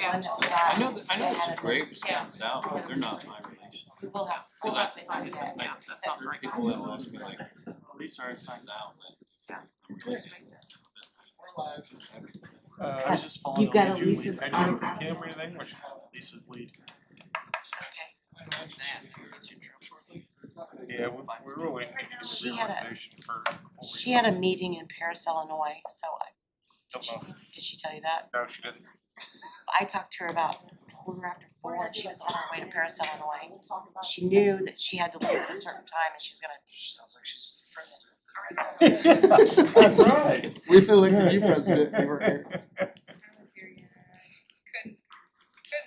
I know there's some grapes down south, but they're not my relation. We will have, Cause we'll have to sign it. that's not right. People that'll ask me like, these are south, I'm related. We're live. I was just following. You've got a Lisa's Lisa's lead. I didn't know Kim or anything, or Lisa's lead. I know Angie should be here shortly. Yeah, we were waiting to She do the had a- reorganization first. She had a meeting in Paris, Illinois, so Don't know. did she tell you that? No, she didn't. I talked to her about 4:15, and she was on her way to Paris, Illinois. She knew that she had to leave at a certain time and she was gonna. She sounds like she's just the president. That's right. We feel like the new president, we were here.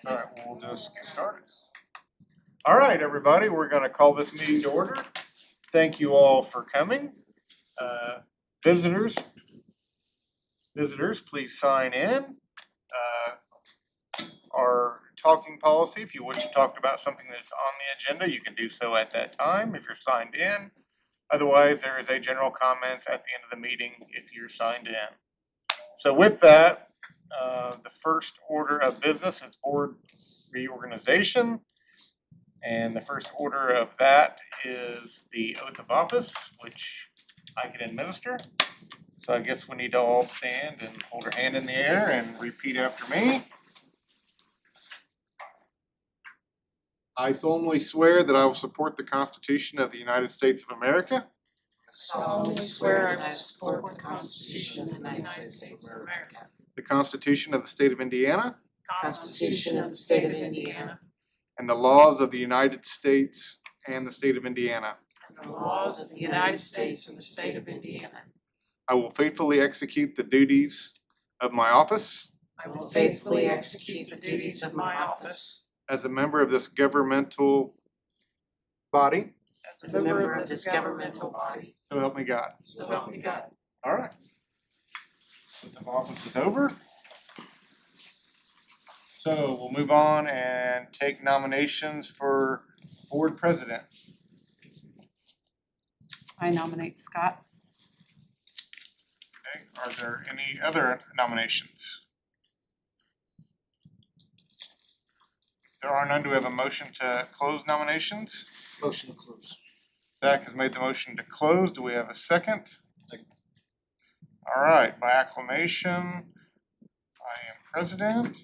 All right, we'll just get started. All right, everybody, we're gonna call this meeting to order. Thank you all for coming. Visitors, please sign in. Our talking policy, if you wish to talk about something that's on the agenda, you can do so at that time if you're signed in. Otherwise, there is a general comments at the end of the meeting if you're signed in. So with that, the first order of business is board reorganization. And the first order of that is the oath of office, which I can administer. So I guess we need to all stand and hold our hand in the air and repeat after me. I solemnly swear that I will support the Constitution of the United States of America, solemnly swear I will support the Constitution of the United States of America, the Constitution of the State of Indiana, Constitution of the State of Indiana, and the laws of the United States and the State of Indiana. and the laws of the United States and the State of Indiana. I will faithfully execute the duties of my office I will faithfully execute the duties of my office as a member of this governmental body, as a member of this governmental body. so help me God. So help me God. All right. Oath of office is over. So we'll move on and take nominations for board president. I nominate Scott. Okay, are there any other nominations? If there are none, do we have a motion to close nominations? Motion to close. Zach has made the motion to close. Do we have a second? All right, by acclamation, I am president.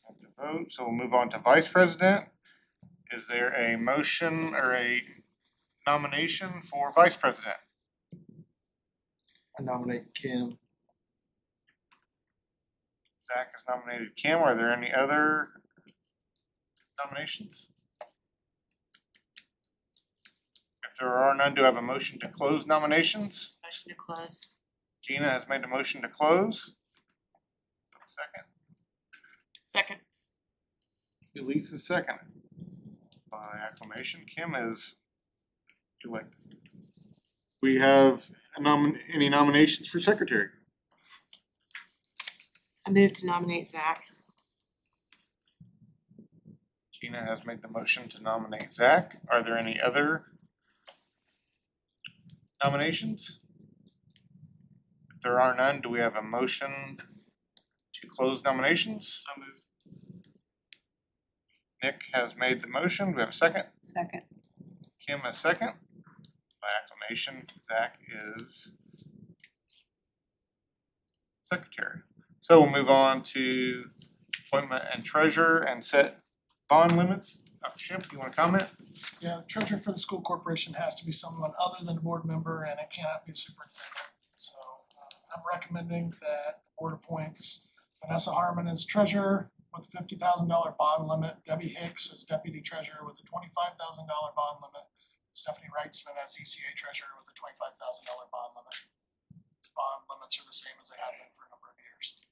Have to vote, so we'll move on to vice president. Is there a motion or a nomination for vice president? I nominate Kim. Zach has nominated Kim. Are there any other nominations? If there are none, do I have a motion to close nominations? Motion to close. Gina has made a motion to close. Second. Second. Elise is second. By acclamation, Kim is elected. We have any nominations for secretary? I move to nominate Zach. Gina has made the motion to nominate Zach. Are there any other nominations? If there are none, do we have a motion to close nominations? So moved. Nick has made the motion. Do we have a second? Second. Kim a second. By acclamation, Zach is secretary. So we'll move on to appointment and treasurer and set bond limits. Dr. Schiff, you want to comment? Yeah, the treasurer for the school corporation has to be someone other than a board member and it cannot be a superintendent. So I'm recommending that the board appoints Vanessa Harmon as treasurer with a $50,000 bond limit, Debbie Hicks as deputy treasurer with a $25,000 bond limit, Stephanie Wrightsman as ECA treasurer with a $25,000 bond limit. These bond limits are the same as they have been for a number of years.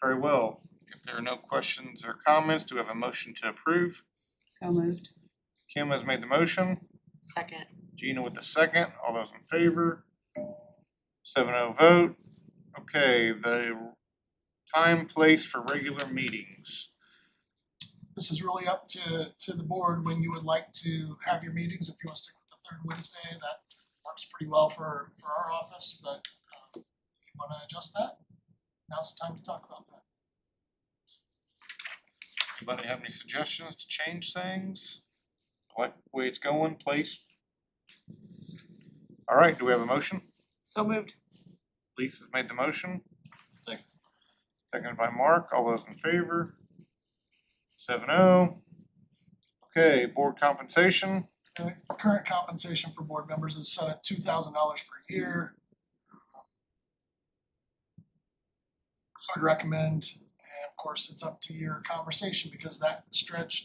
Very well. If there are no questions or comments, do we have a motion to approve? So moved. Kim has made the motion. Second. Gina with the second. All those in favor? 7-0 vote. Okay, the time, place for regular meetings. This is really up to the board when you would like to have your meetings. If you want to stick with the third Wednesday, that works pretty well for our office, but if you want to adjust that. now's the time to talk about that. Anybody have any suggestions to change things? What way it's going, place? All right, do we have a motion? So moved. Lisa's made the motion. Second. Seconded by Mark. All those in favor? 7-0. Okay, board compensation. The current compensation for board members is set at $2,000 per year. I would recommend, and of course, it's up to your conversation because that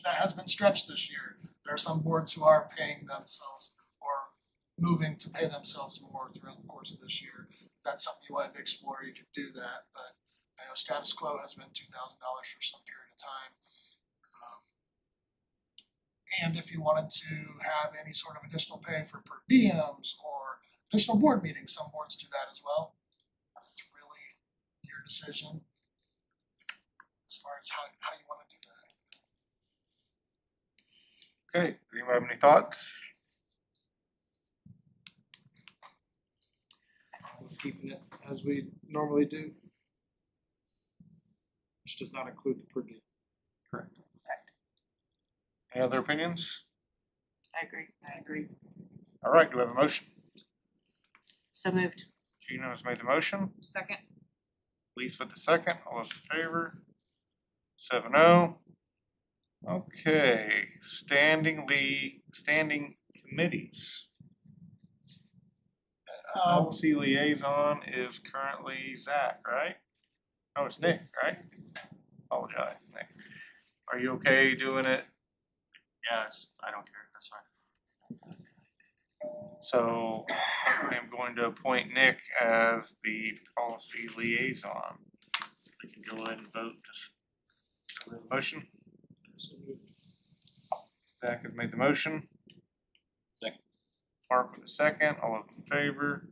has been stretched this year. There are some boards who are paying themselves or moving to pay themselves more throughout the course of this year. If that's something you wanted to explore, you could do that, but I know status quo has been $2,000 for some period of time. And if you wanted to have any sort of additional pay for per diems or additional board meetings, some boards do that as well. It's really your decision as far as how you want to do that. Okay, do you have any thoughts? We're keeping it as we normally do. Which does not include the per diem. Correct. Any other opinions? I agree. All right, do we have a motion? So moved. Gina has made the motion. Second. Lisa with the second. All those in favor? 7-0. Okay, standing committees. Policy liaison is currently Zach, right? Oh, it's Nick, right? Apologize, Nick. Are you okay doing it? Yeah, I don't care, that's fine. So I am going to appoint Nick as the policy liaison. We can go ahead and vote. Motion. So moved. Zach has made the motion. Second. Mark with the second. All those in favor?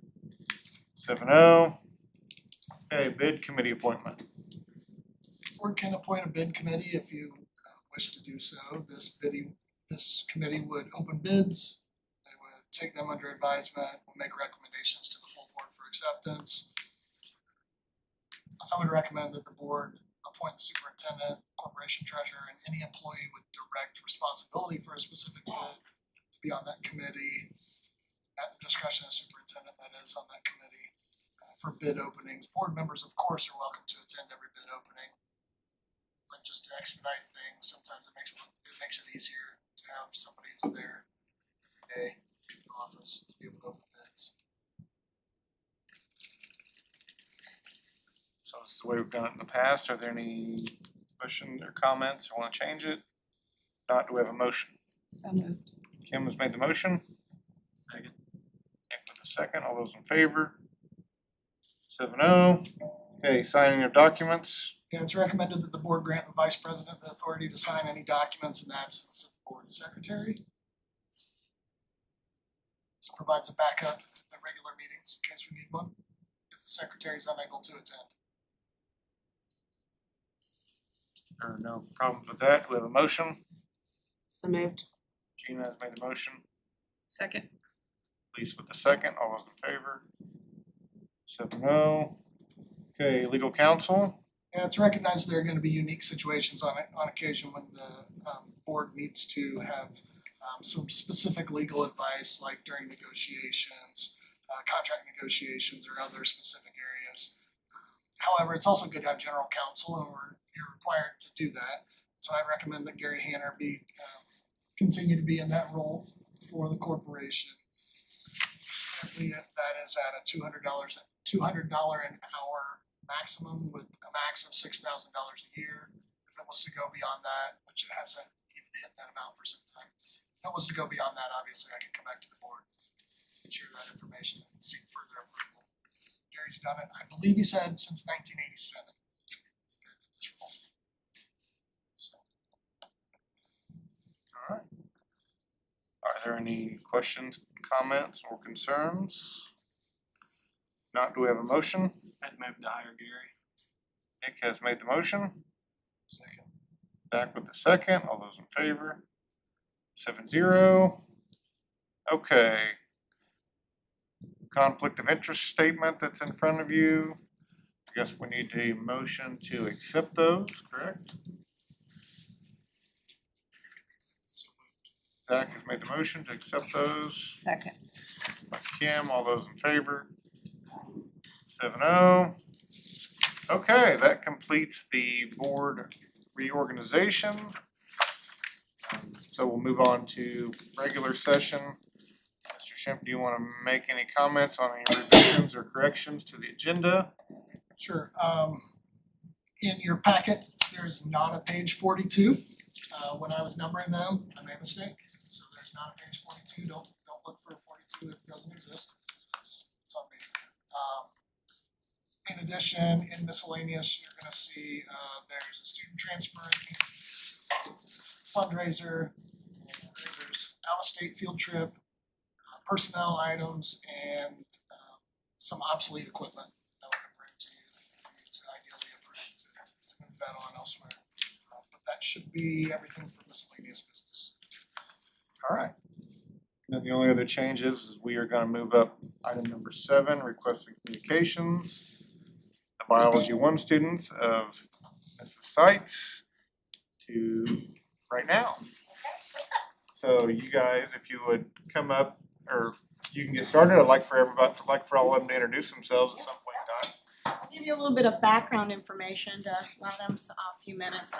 7-0. Okay, bid committee appointment. Board can appoint a bid committee if you wish to do so. This committee would open bids. They would take them under advisement, will make recommendations to the full board for acceptance. I would recommend that the board appoint the superintendent, corporation treasurer, and any employee with direct responsibility for a specific bid to be on that committee at the discretion of the superintendent that is on that committee. For bid openings, board members, of course, are welcome to attend every bid opening. But just to expedite things, sometimes it makes it easier to have somebody who's there every day in the office to be able to open bids. So this is the way we've done it in the past. Are there any questions or comments or want to change it? Not, do we have a motion? So moved. Kim has made the motion. Second. Nick with the second. All those in favor? 7-0. Okay, signing of documents. Yeah, it's recommended that the board grant the vice president the authority to sign any documents in the absence of the board secretary. This provides a backup at regular meetings in case we need one, if the secretary is unable to attend. There are no problems with that. Do we have a motion? So moved. Gina has made the motion. Second. Lisa with the second. All those in favor? 7-0. Okay, legal counsel. Yeah, it's recognized there are gonna be unique situations on occasion when the board needs to have some specific legal advice, like during negotiations, contract negotiations or other specific areas. However, it's also good to have general counsel and you're required to do that. So I recommend that Gary Hanner continue to be in that role for the corporation. Currently, that is at a $200 an hour maximum with a max of $6,000 a year. If it was to go beyond that, which it hasn't even hit that amount for some time, if it was to go beyond that, obviously I could come back to the board and share that information and seek further approval. Gary's done it, I believe he said, since 1987. It's been in this role. So, All right. Are there any questions, comments, or concerns? Not, do we have a motion? I'd move to hire Gary. Nick has made the motion. second. Back with the second. All those in favor? 7-0. Okay. Conflict of interest statement that's in front of you. guess we need a motion to accept those, correct? Zach has made the motion to accept those. Second. By Kim, all those in favor? 7-0. Okay, that completes the board reorganization. So we'll move on to regular session. Mr. Shemp, do you want to make any comments on any revisions or corrections to the agenda? Sure. In your packet, there is not a page 42. When I was numbering them, I made a mistake. So there's not a page 42. Don't look for a 42. It doesn't exist. It's on me. In addition, in miscellaneous, you're gonna see there's a student transfer, fundraiser, there's out-of-state field trip, personnel items, and some obsolete equipment that we're gonna bring to you to ideally approve to move that on elsewhere. But that should be everything for miscellaneous business. All right. Then the only other changes is we are gonna move up item number 7, requesting communications. The biology 1 students of Mrs. Seitz to right now. So you guys, if you would come up, or you can get started, I'd like for all of them to introduce themselves at some point in time. I'll give you a little bit of background information to allow them a few minutes.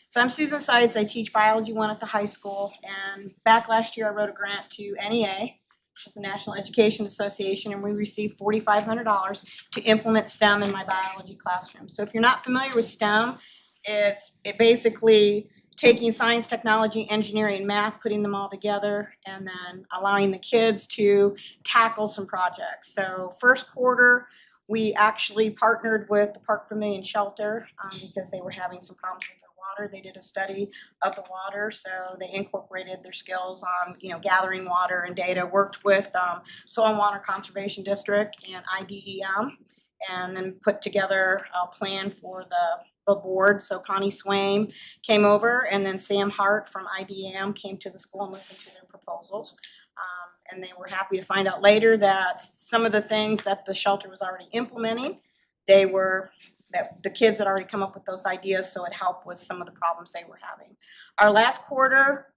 So I'm Susan Seitz. I teach biology 1 at the high school, and back last year I wrote a grant to NEA, which is the National Education Association, and we received $4,500 to implement STEM in my biology classroom. So if you're not familiar with STEM, it basically taking science, technology, engineering, and math, putting them all together, and then allowing the kids to tackle some projects. So first quarter, we actually partnered with the Park Vermillion Shelter because they were having some problems with their water. They did a study of the water, so they incorporated their skills on, gathering water and data, worked with Soil and Water Conservation District and IDEM, and then put together a plan for the board. So Connie Swaim came over, and then Sam Hart from IDEM came to the school and listened to their proposals. And they were happy to find out later that some of the things that the shelter was already implementing, that the kids had already come up with those ideas, so it helped with some of the problems they were having. Our last quarter,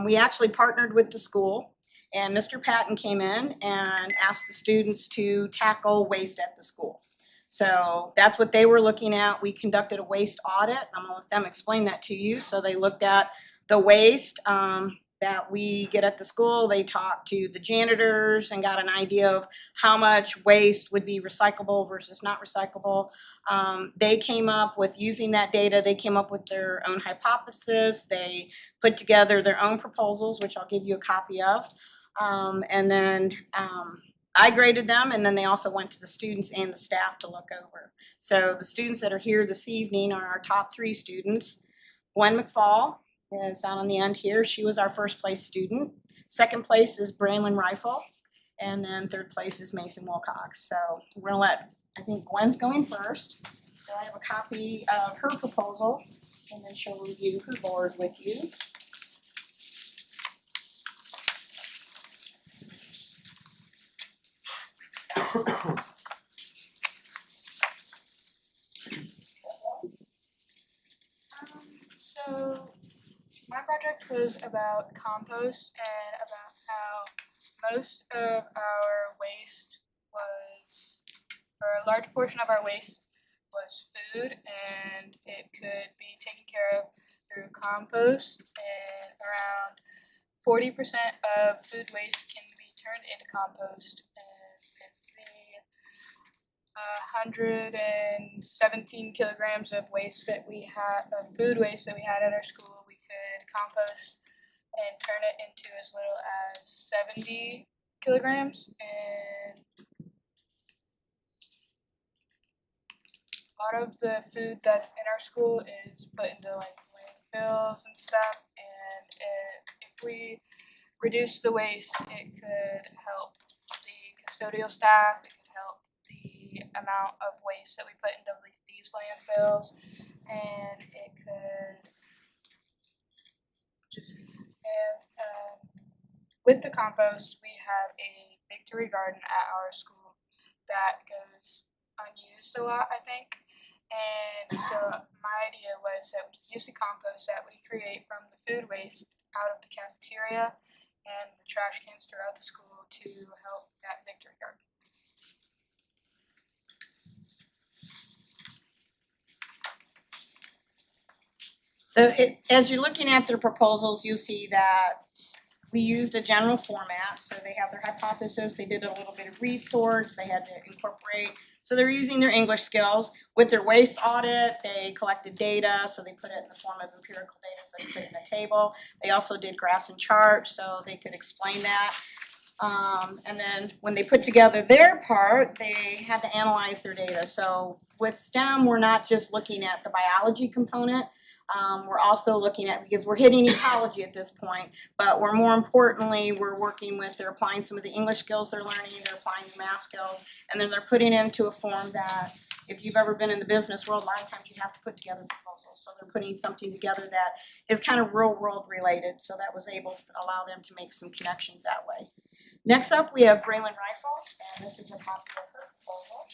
we actually partnered with the school, and Mr. Patton came in and asked the students to tackle waste at the school. So that's what they were looking at. We conducted a waste audit. I'm gonna let them explain that to you. So they looked at the waste that we get at the school. They talked to the janitors and got an idea of how much waste would be recyclable versus not recyclable. They came up with, using that data, they came up with their own hypothesis. They put together their own proposals, which I'll give you a copy of. And then I graded them, and then they also went to the students and the staff to look over. So the students that are here this evening are our top 3 students. Gwen McFall is down on the end here. She was our first place student. Second place is Braylon Rifle. And then third place is Mason Wilcox. So we're gonna I think Gwen's going first. So I have a copy of her proposal, and then she'll review her board with you. So my project was about compost and about how most of our waste was, or a large portion of our waste was food, and it could be taken care of through compost, and around 40% of food waste can be turned into compost, and with the 117 kilograms of waste that we had, of food waste that we had at our school, we could compost and turn it into as little as 70 kilograms. And a lot of the food that's in our school is put into like landfills and stuff, and if we reduce the waste, it could help the custodial staff, it could help the amount of waste that we put into these landfills, and it could just, with the compost, we have a victory garden at our school that goes unused a lot, I think. And so my idea was that we could use the compost that we create from the food waste out of the cafeteria and the trash cans throughout the school to help that victory garden. So as you're looking at their proposals, you see that we used a general format, so they have their hypothesis, they did a little bit of research, they had to incorporate. So they're using their English skills. With their waste audit, they collected data, so they put it in the form of empirical data, so they put it in a table. They also did graphs and charts, so they could explain that. And then when they put together their part, they had to analyze their data. So with STEM, we're not just looking at the biology component. We're also looking at, because we're hitting ecology at this point, but we're more importantly, we're working with, they're applying some of the English skills they're learning, they're applying the math skills, and then they're putting it into a form that, if you've ever been in the business world, a lot of times you have to put together proposals. So they're putting something together that is kind of real world related, so that was able to allow them to make some connections that way. Next up, we have Braylon Rifle, and this is a copy of her proposal.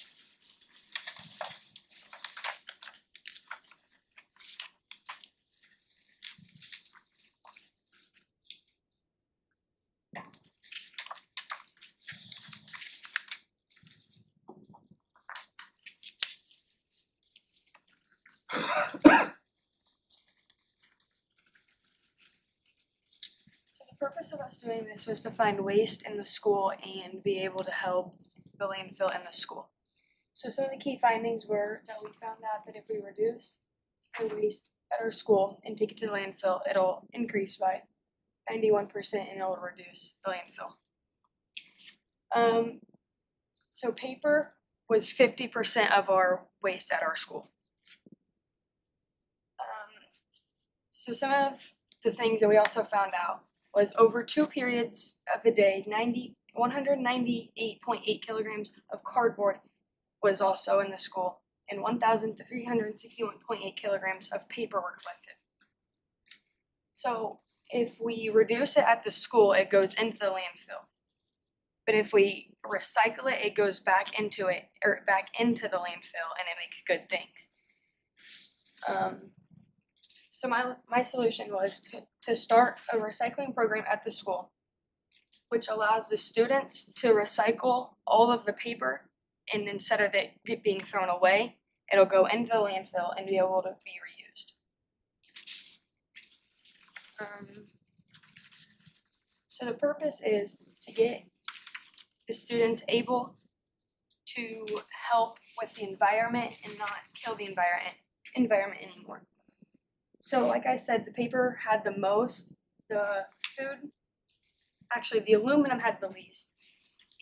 So the purpose of us doing this was to find waste in the school and be able to help the landfill in the school. So some of the key findings were that we found out that if we reduce the waste at our school and take it to the landfill, it'll increase by 91% and it'll reduce the landfill. So paper was 50% of our waste at our school. So some of the things that we also found out was over 2 periods of the day, 198.8 kilograms of cardboard was also in the school, and 1,361.8 kilograms of paper were collected. So if we reduce it at the school, it goes into the landfill. But if we recycle it, it goes back into the landfill, and it makes good things. So my solution was to start a recycling program at the school, which allows the students to recycle all of the paper, and instead of it being thrown away, it'll go into the landfill and be able to be reused. So the purpose is to get the students able to help with the environment and not kill the environment anymore. So like I said, the paper had the most, the aluminum had the least,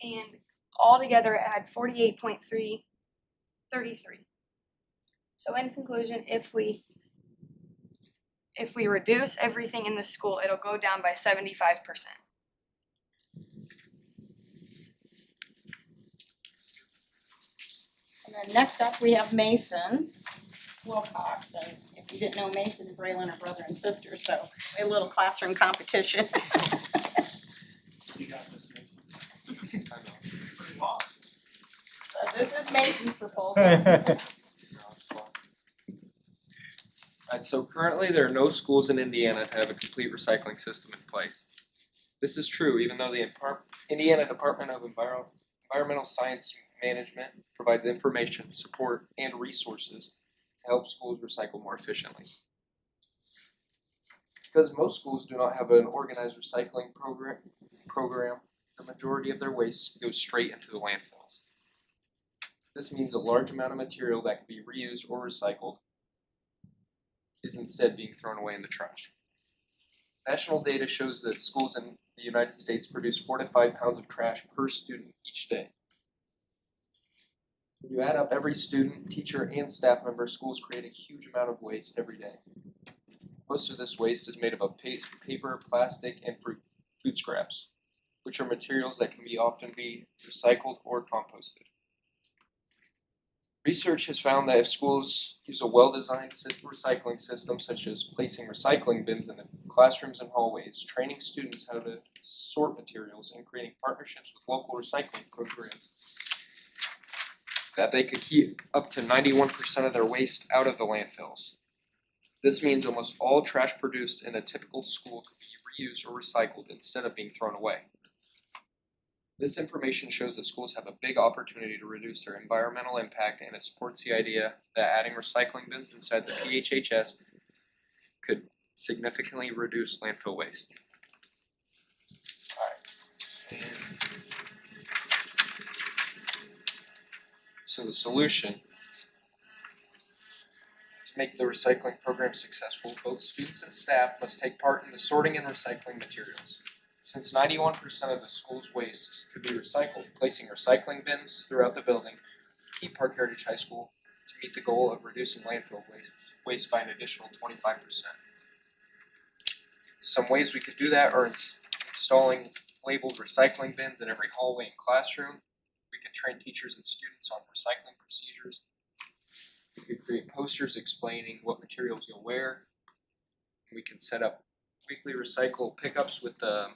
and altogether it had 48.33. So in conclusion, if we reduce everything in the school, it'll go down by 75%. And then next up, we have Mason Wilcox, and if you didn't know, Mason and Braylon are brother and sister, so we had a little classroom competition. You got this, Mason. I know, pretty lost. So this is Mason's proposal. No, it's fun. Alright, so currently there are no schools in Indiana to have a complete recycling system in place. This is true even though the Indiana Department of Environmental Science Management provides information, support, and resources to help schools recycle more efficiently. Because most schools do not have an organized recycling program, the majority of their waste goes straight into the landfills. This means a large amount of material that can be reused or recycled is instead being thrown away in the trash. National data shows that schools in the United States produce 4 to 5 pounds of trash per student each day. When you add up every student, teacher, and staff member, schools create a huge amount of waste every day. Most of this waste is made up of paper, plastic, and food scraps, which are materials that can often be recycled or composted. Research has found that if schools use a well-designed recycling system, such as placing recycling bins in the classrooms and hallways, training students how to sort materials, and creating partnerships with local recycling programs, that they could keep up to 91% of their waste out of the landfills. This means almost all trash produced in a typical school could be reused or recycled instead of being thrown away. This information shows that schools have a big opportunity to reduce their environmental impact, and it supports the idea that adding recycling bins inside the PHHS could significantly reduce landfill waste. So the solution: to make the recycling program successful, both students and staff must take part in the sorting and recycling materials. Since 91% of the school's waste could be recycled, placing recycling bins throughout the building would keep Park Heritage High School to meet the goal of reducing landfill waste by an additional 25%. Some ways we could do that are installing labeled recycling bins in every hallway and classroom. We could train teachers and students on recycling procedures. We could create posters explaining what materials you'll wear. We can set up weekly recycle pickups with the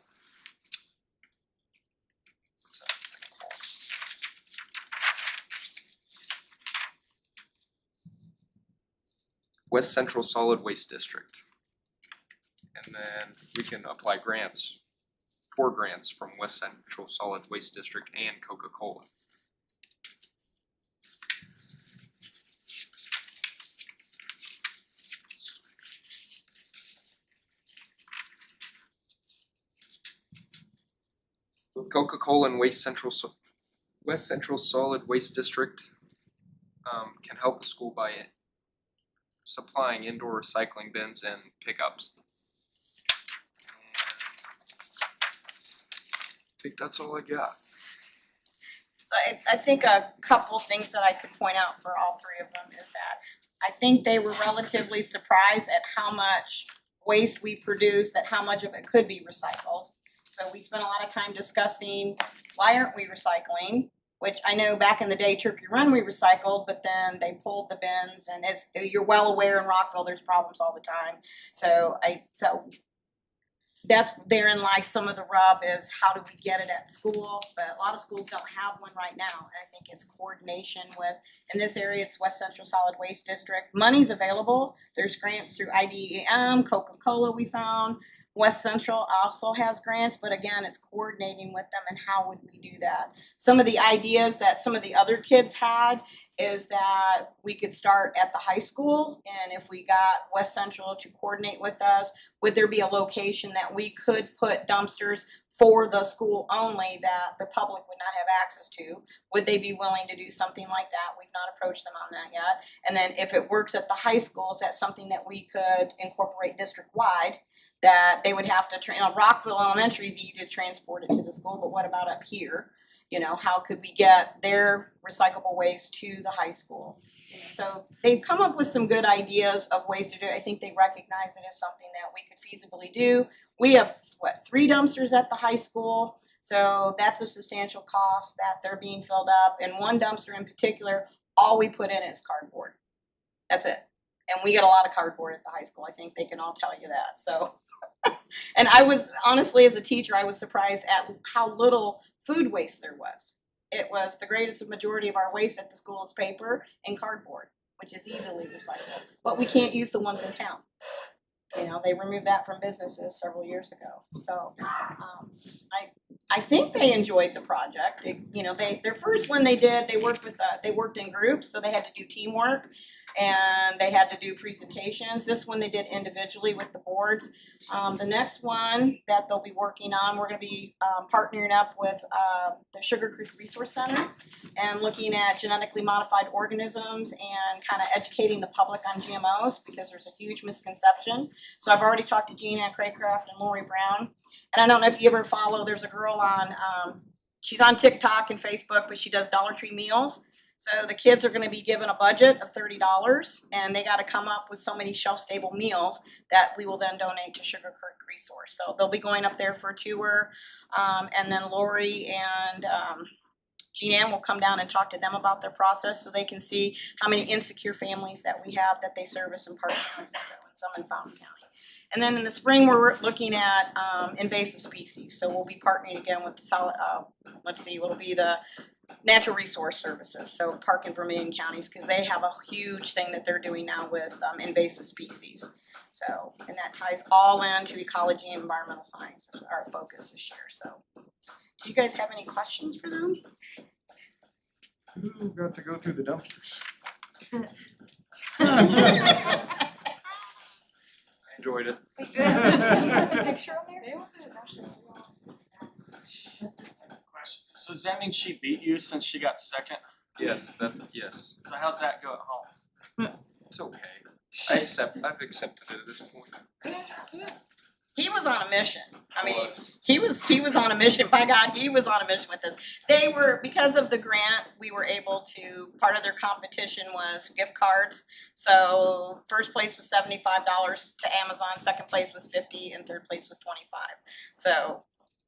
West Central Solid Waste District. And then we can apply grants, 4 grants from West Central Solid Waste District and Coca-Cola. Coca-Cola and West Central Solid Waste District can help the school by supplying indoor recycling bins and pickups. I think that's all I got. So I think a couple things that I could point out for all three of them is that I think they were relatively surprised at how much waste we produce, that how much of it could be recycled. So we spent a lot of time discussing why aren't we recycling, which I know back in the day Turkey Run we recycled, but then they pulled the bins, and as you're well aware in Rockville there's problems all the time. So that's therein lies some of the rub, is how do we get it at school, but a lot of schools don't have one right now, and I think it's coordination with, in this area it's West Central Solid Waste District. Money's available, there's grants through IDEM, Coca-Cola we found, West Central also has grants, but again, it's coordinating with them and how would we do that. Some of the ideas that some of the other kids had is that we could start at the high school, and if we got West Central to coordinate with us, would there be a location that we could put dumpsters for the school only that the public would not have access to? Would they be willing to do something like that? We've not approached them on that yet. And then if it works at the high school, is that something that we could incorporate district-wide? That they would have to, Rockville Elementary is easy to transport it to the school, but what about up here? How could we get their recyclable waste to the high school? So they've come up with some good ideas of ways to do it. I think they recognize it as something that we could feasibly do. We have, 3 dumpsters at the high school, so that's a substantial cost that they're being filled up. And one dumpster in particular, all we put in is cardboard. That's it. And we get a lot of cardboard at the high school. I think they can all tell you that. So, and I was, honestly, as a teacher, I was surprised at how little food waste there was. It was the greatest majority of our waste at the school is paper and cardboard, which is easily recyclable. But we can't use the ones in town. They removed that from businesses several years ago. So I think they enjoyed the project. Their first one they did, they worked in groups, so they had to do teamwork and they had to do presentations. This one they did individually with the boards. The next one that they'll be working on, we're going to be partnering up with the Sugar Creek Resource Center and looking at genetically modified organisms and kind of educating the public on GMOs, because there's a huge misconception. So I've already talked to Gina Craycraft and Lori Brown. And I don't know if you ever follow, there's a girl on, she's on TikTok and Facebook, but she does Dollar Tree meals. So the kids are gonna be given a budget of $30, and they gotta come up with so many shelf-stable meals that we will then donate to Sugar Creek Resource. So they'll be going up there for a tour, and then Lori and Jean Ann will come down and talk to them about their process so they can see how many insecure families that we have that they service in Park County, so in some in Fountain County. And then in the spring, we're looking at invasive species. So we'll be partnering again with the it'll be the natural resource services, so Park and Vermillion counties, because they have a huge thing that they're doing now with invasive species. So, and that ties all into ecology and environmental science is our focus this year, so. Do you guys have any questions for them? Who got to go through the dumpsters? Enjoyed it. Wait, you have the picture on there? Question. So does that mean she beat you since she got second? Yes, yes. So how's that go at home? It's okay. I've accepted it at this point. He was on a mission. I mean, he was on a mission. By God, he was on a mission with this. They were, because of the grant, we were able to, part of their competition was gift cards. So first place was $75 to Amazon, second place was $50, and third place was $25. So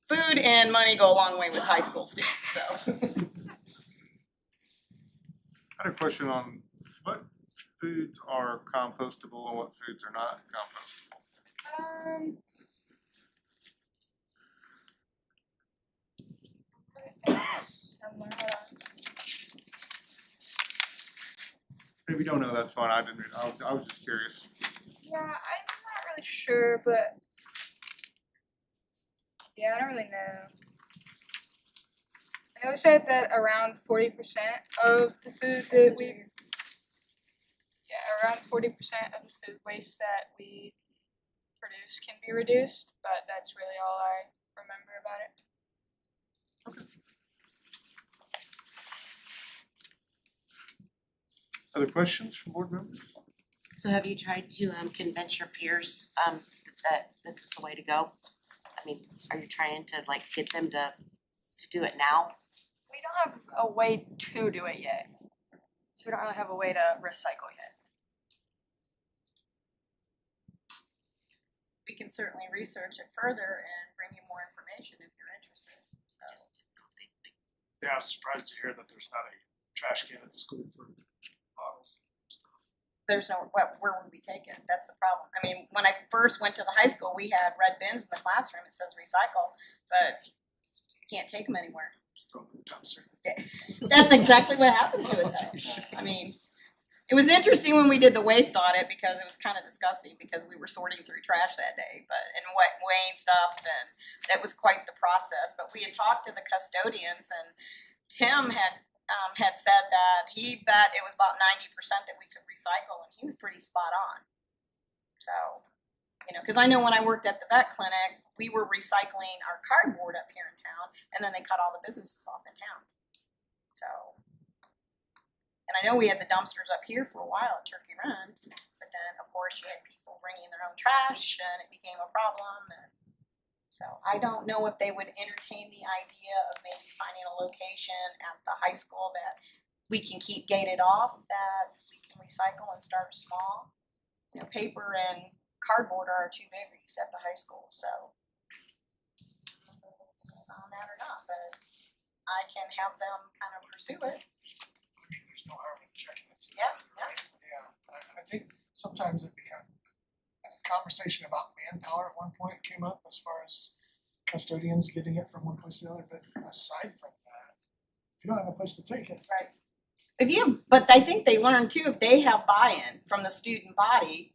food and money go a long way with high school students, so. I had a question on what foods are compostable and what foods are not compostable. Somewhere, hold on. If you don't know, that's fine. I was just curious. Yeah, I'm not really sure, but yeah, I don't really know. I know it said that around 40% of the food that we, around 40% of the food waste that we produce can be reduced, but that's really all I remember about it. Other questions from board members? So have you tried to convince your peers that this is the way to go? I mean, are you trying to like get them to do it now? We don't have a way to do it yet. So we don't really have a way to recycle yet. We can certainly research it further and bring you more information if you're interested, so. Just didn't know if they Yeah, I was surprised to hear that there's not a trash can at school for bottles and stuff. There's no, where would we take it? That's the problem. I mean, when I first went to the high school, we had red bins in the classroom, it says recycle, but you can't take them anywhere. Just throw them in the dumpster. That's exactly what happened to it though. I mean, it was interesting when we did the waste audit because it was kind of disgusting because we were sorting through trash that day, and weighing stuff, and that was quite the process. But we had talked to the custodians, and Tim had said that he bet it was about 90% that we could recycle, and he was pretty spot on. So, you know, because I know when I worked at the vet clinic, we were recycling our cardboard up here in town, and then they cut all the businesses off in town. So, and I know we had the dumpsters up here for a while at Turkey Run, but then of course you had people bringing their own trash, and it became a problem. And so I don't know if they would entertain the idea of maybe finding a location at the high school that we can keep gated off, that we can recycle and start small. You know, paper and cardboard are our two big use at the high school, so. On that or not, but I can have them kind of pursue it. I mean, there's no harm in checking it too. Yeah, yeah. right? Yeah, I think sometimes it becomes a conversation about manpower at one point came up as far as custodians getting it from one place to the other, but aside from that, if you don't have a place to take it. Right. But I think they learn too, if they have buy-in from the student body,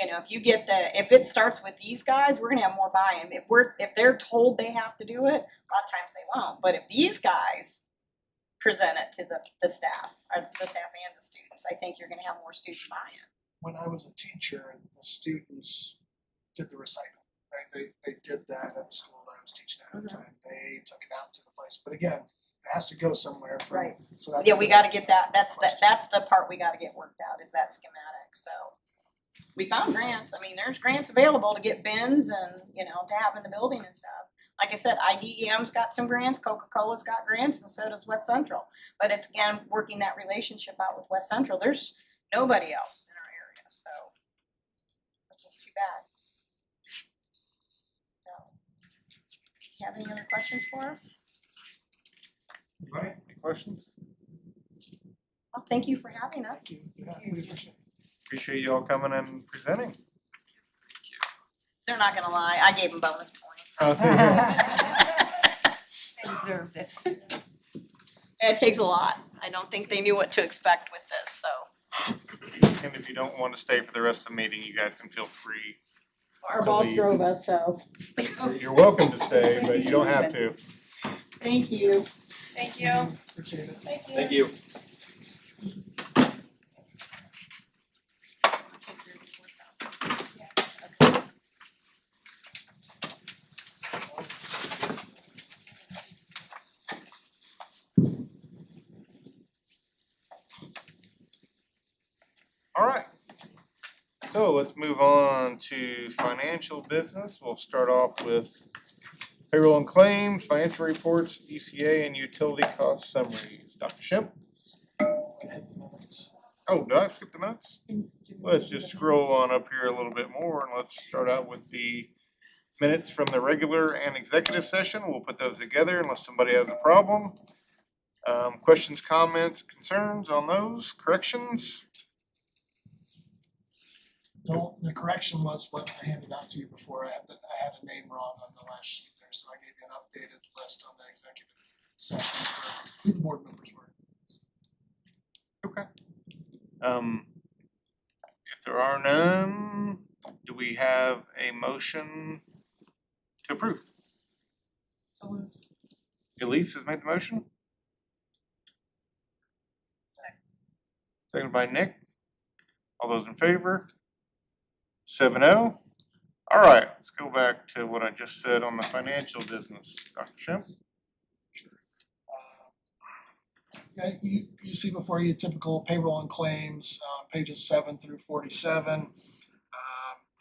you know, if it starts with these guys, we're gonna have more buy-in. If they're told they have to do it, a lot of times they won't. But if these guys present it to the staff, or the staff and the students, I think you're gonna have more student buy-in. When I was a teacher, the students did the recycling, right? They did that at the school that I was teaching at the time. They took it out to the place, but again, it has to go somewhere from, Right. so that's. Yeah, we gotta get that, question. that's the part we gotta get worked out, is that schematic, so. We found grants, I mean, there's grants available to get bins and, you know, to have in the building and stuff. Like I said, IDEM's got some grants, Coca-Cola's got grants, and so does West Central. But it's again, working that relationship out with West Central, there's nobody else in our area, so. Which is too bad. So, do you have any other questions for us? Anybody? Any questions? Well, thank you for having us. Thank you. Yeah, we appreciate it. Appreciate you all coming and presenting. They're not gonna lie, I gave them bonus points. They deserved it. It takes a lot. I don't think they knew what to expect with this, so. And if you don't wanna stay for the rest of the meeting, you guys can feel free. Our To boss leave. drove us, so. You're welcome to stay, but you don't have to. Thank you. Thank you. Appreciate it. Thank you. Alright. So let's move on to financial business. We'll start off with payroll and claims, financial reports, ECA, and utility cost summaries. Dr. Schimpf? Oh, did I skip the minutes? Let's just scroll on up here a little bit more and let's start out with the minutes from the regular and executive session. We'll put those together unless somebody has a problem. Questions, comments, concerns on those, corrections? No, the correction was what I handed out to you before. I had a name wrong on the last sheet there, so I gave you an updated list on the executive session for who the board members were. Okay. If there are none, do we have a motion to approve? Elise has made the motion. Seconded by Nick. All those in favor? 7-0. All right, let's go back to what I just said on the financial business. Dr. Schimpf? Yeah, you see before you typical payroll and claims, pages 7 through 47.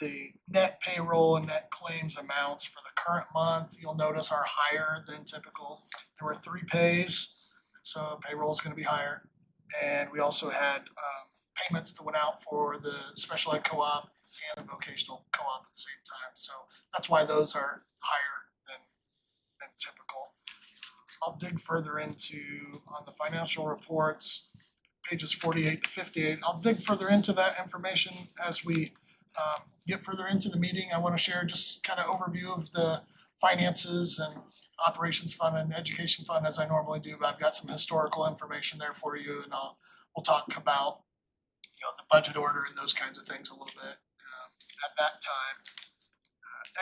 The net payroll and net claims amounts for the current month, you'll notice are higher than typical. There were 3 pays, so payroll is gonna be higher. And we also had payments that went out for the special ed co-op and the vocational co-op at the same time. So that's why those are higher than typical. I'll dig further into, on the financial reports, pages 48 to 58. I'll dig further into that information as we get further into the meeting. I want to share just kind of overview of the finances and operations fund and education fund as I normally do, but I've got some historical information there for you, and we'll talk about, you know, the budget order and those kinds of things a little bit at that time.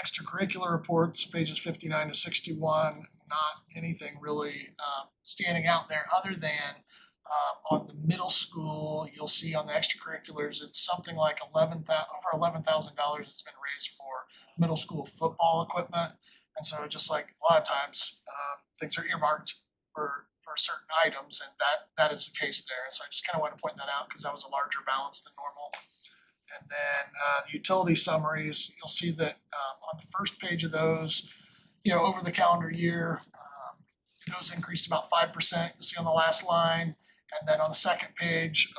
Extracurricular reports, pages 59 to 61, not anything really standing out there other than on the middle school, you'll see on the extracurriculars, it's something like over $11,000 has been raised for middle school football equipment. And so just like a lot of times, things are earmarked for certain items, and that is the case there. And so I just kind of want to point that out because that was a larger balance than normal. And then the utility summaries, you'll see that on the first page of those, you know, over the calendar year, those increased about 5%. You'll see on the last line. And then on the second page,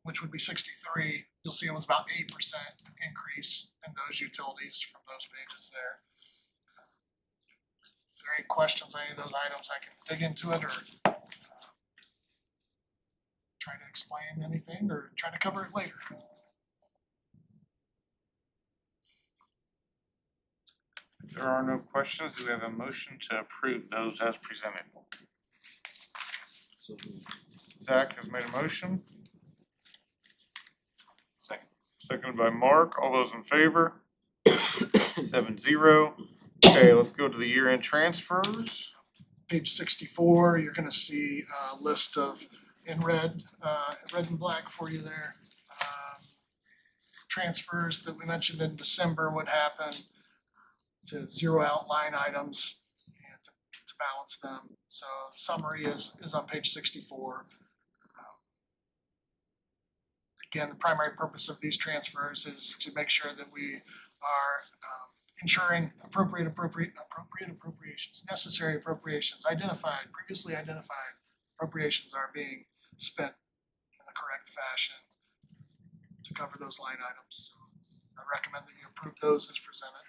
which would be 63, you'll see it was about 8% increase in those utilities from those pages there. If there are any questions on any of those items, I can dig into it or try to explain anything or try to cover it later. If there are no questions, do we have a motion to approve those as presented? Zach has made a motion. Seconded by Mark. All those in favor? 7-0. Okay, let's go to the year-end transfers. Page 64, you're gonna see a list of, in red and black for you there. Transfers that we mentioned in December would happen to zero out line items and to balance them. So the summary is on page 64. Again, the primary purpose of these transfers is to make sure that we are ensuring appropriate appropriations, necessary appropriations, previously identified appropriations are being spent in the correct fashion to cover those line items. So I recommend that you approve those as presented.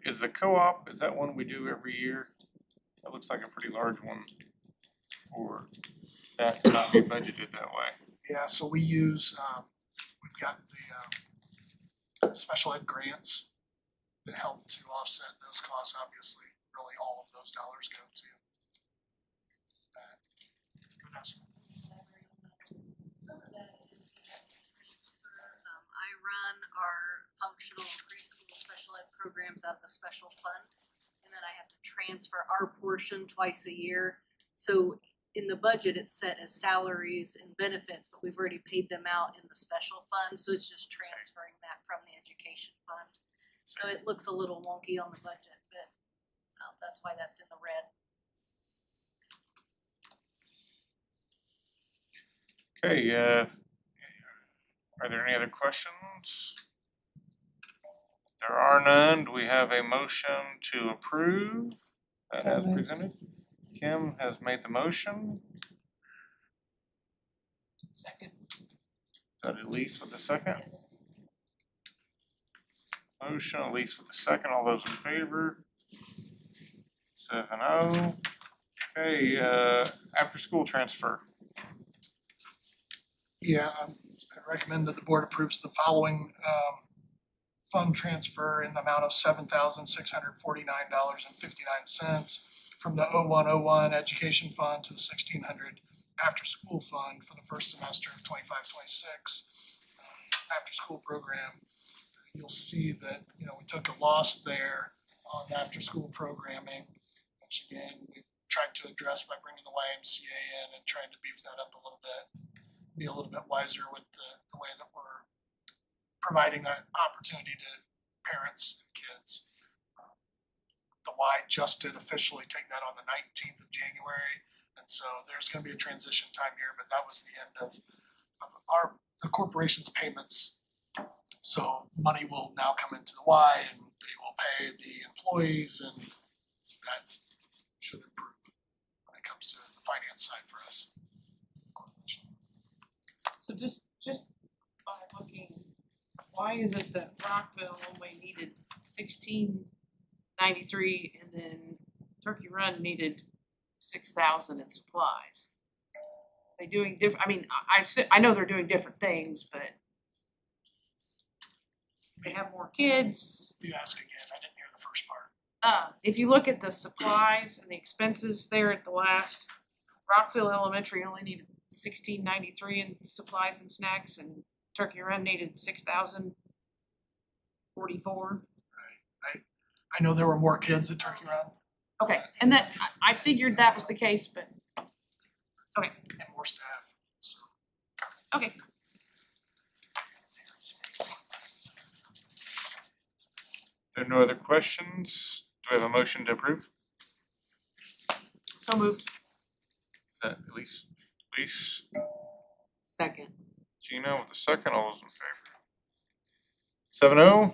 Is the co-op, is that one we do every year? That looks like a pretty large one. Or that cannot be budgeted that way. Yeah, so we use, we've got special ed grants that help to offset those costs. Obviously, really all of those dollars go to that. Vanessa? Some of that is I run our functional preschool special ed programs out of a special fund. And then I have to transfer our portion twice a year. So in the budget, it's set as salaries and benefits, but we've already paid them out in the special fund. So it's just transferring that from the education fund. So it looks a little wonky on the budget, but that's why that's in the red. Okay, are there any other questions? If there are none, do we have a motion to approve that So as moved. presented? Kim has made the motion. Second. Is that Elise with the second? Motion, Elise with the second. All those in favor? 7-0. Okay, after school transfer. Yeah, I recommend that the board approves the following fund transfer in the amount of $7,649.59 from the 0101 Education Fund to the 1600 After School Fund for the first semester of 25-26 after school program. You'll see that, we took a loss there on after school programming, which again, we've tried to address by bringing the YMCA in and trying to beef that up a little bit. Be a little bit wiser with the way that we're providing that opportunity to parents and kids. The Y just did officially take that on the 19th of January, and so there's gonna be a transition time here, but that was the end of the corporation's payments. So money will now come into the Y and they will pay the employees, and that should improve when it comes to the finance side for us. So just by looking, why is it that Rockville only needed 1693 and then Turkey Run needed 6,000 in supplies? They doing different, I know they're doing different things, but they have more kids. You ask again, I didn't hear the first part. If you look at the supplies and the expenses there at the last, Rockville Elementary only needed 1693 in supplies and snacks, and Turkey Run needed 6,044. I know there were more kids at Turkey Run Okay, and that, I figured that was the case, but, okay, and more staff, so. okay. If there are no other questions, do we have a motion to approve? So moved. Is that Elise? Elise, Second. Gina with the second, all those in favor? 7-0.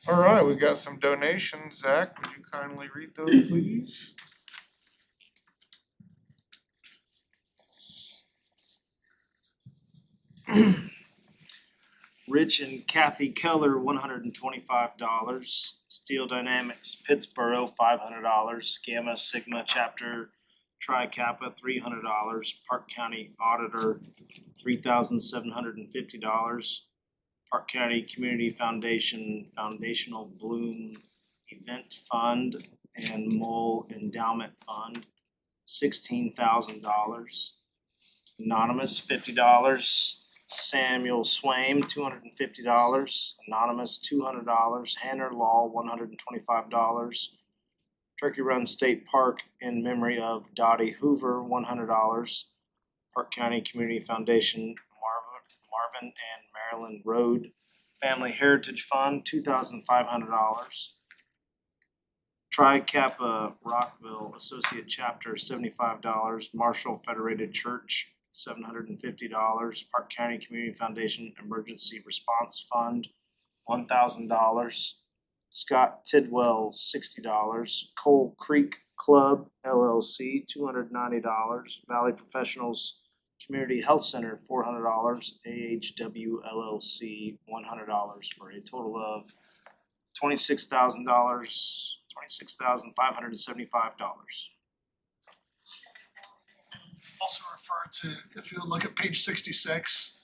All right, we've got some donations. Zach, would you kindly read those, please? Rich and Kathy Keller, $125. Steel Dynamics Pittsboro, $500. Gamma Sigma Chapter Tri Kappa, $300. Park County Auditor, $3,750. Park County Community Foundation Foundational Bloom Event Fund and Mole Endowment Fund, $16,000. Anonymous, $50. Samuel Swaim, $250. Anonymous, $200. Hanner Law, $125. Turkey Run State Park in memory of Dottie Hoover, $100. Park County Community Foundation Marvin and Maryland Road Family Heritage Fund, $2,500. Tri Kappa Rockville Associate Chapter, $75. Marshall Federated Church, $750. Park County Community Foundation Emergency Response Fund, $1,000. Scott Tidwell, $60. Coal Creek Club LLC, $290. Valley Professionals Community Health Center, $400. AHW LLC, $100 for a total of $26,575. Also refer to, if you look at page 66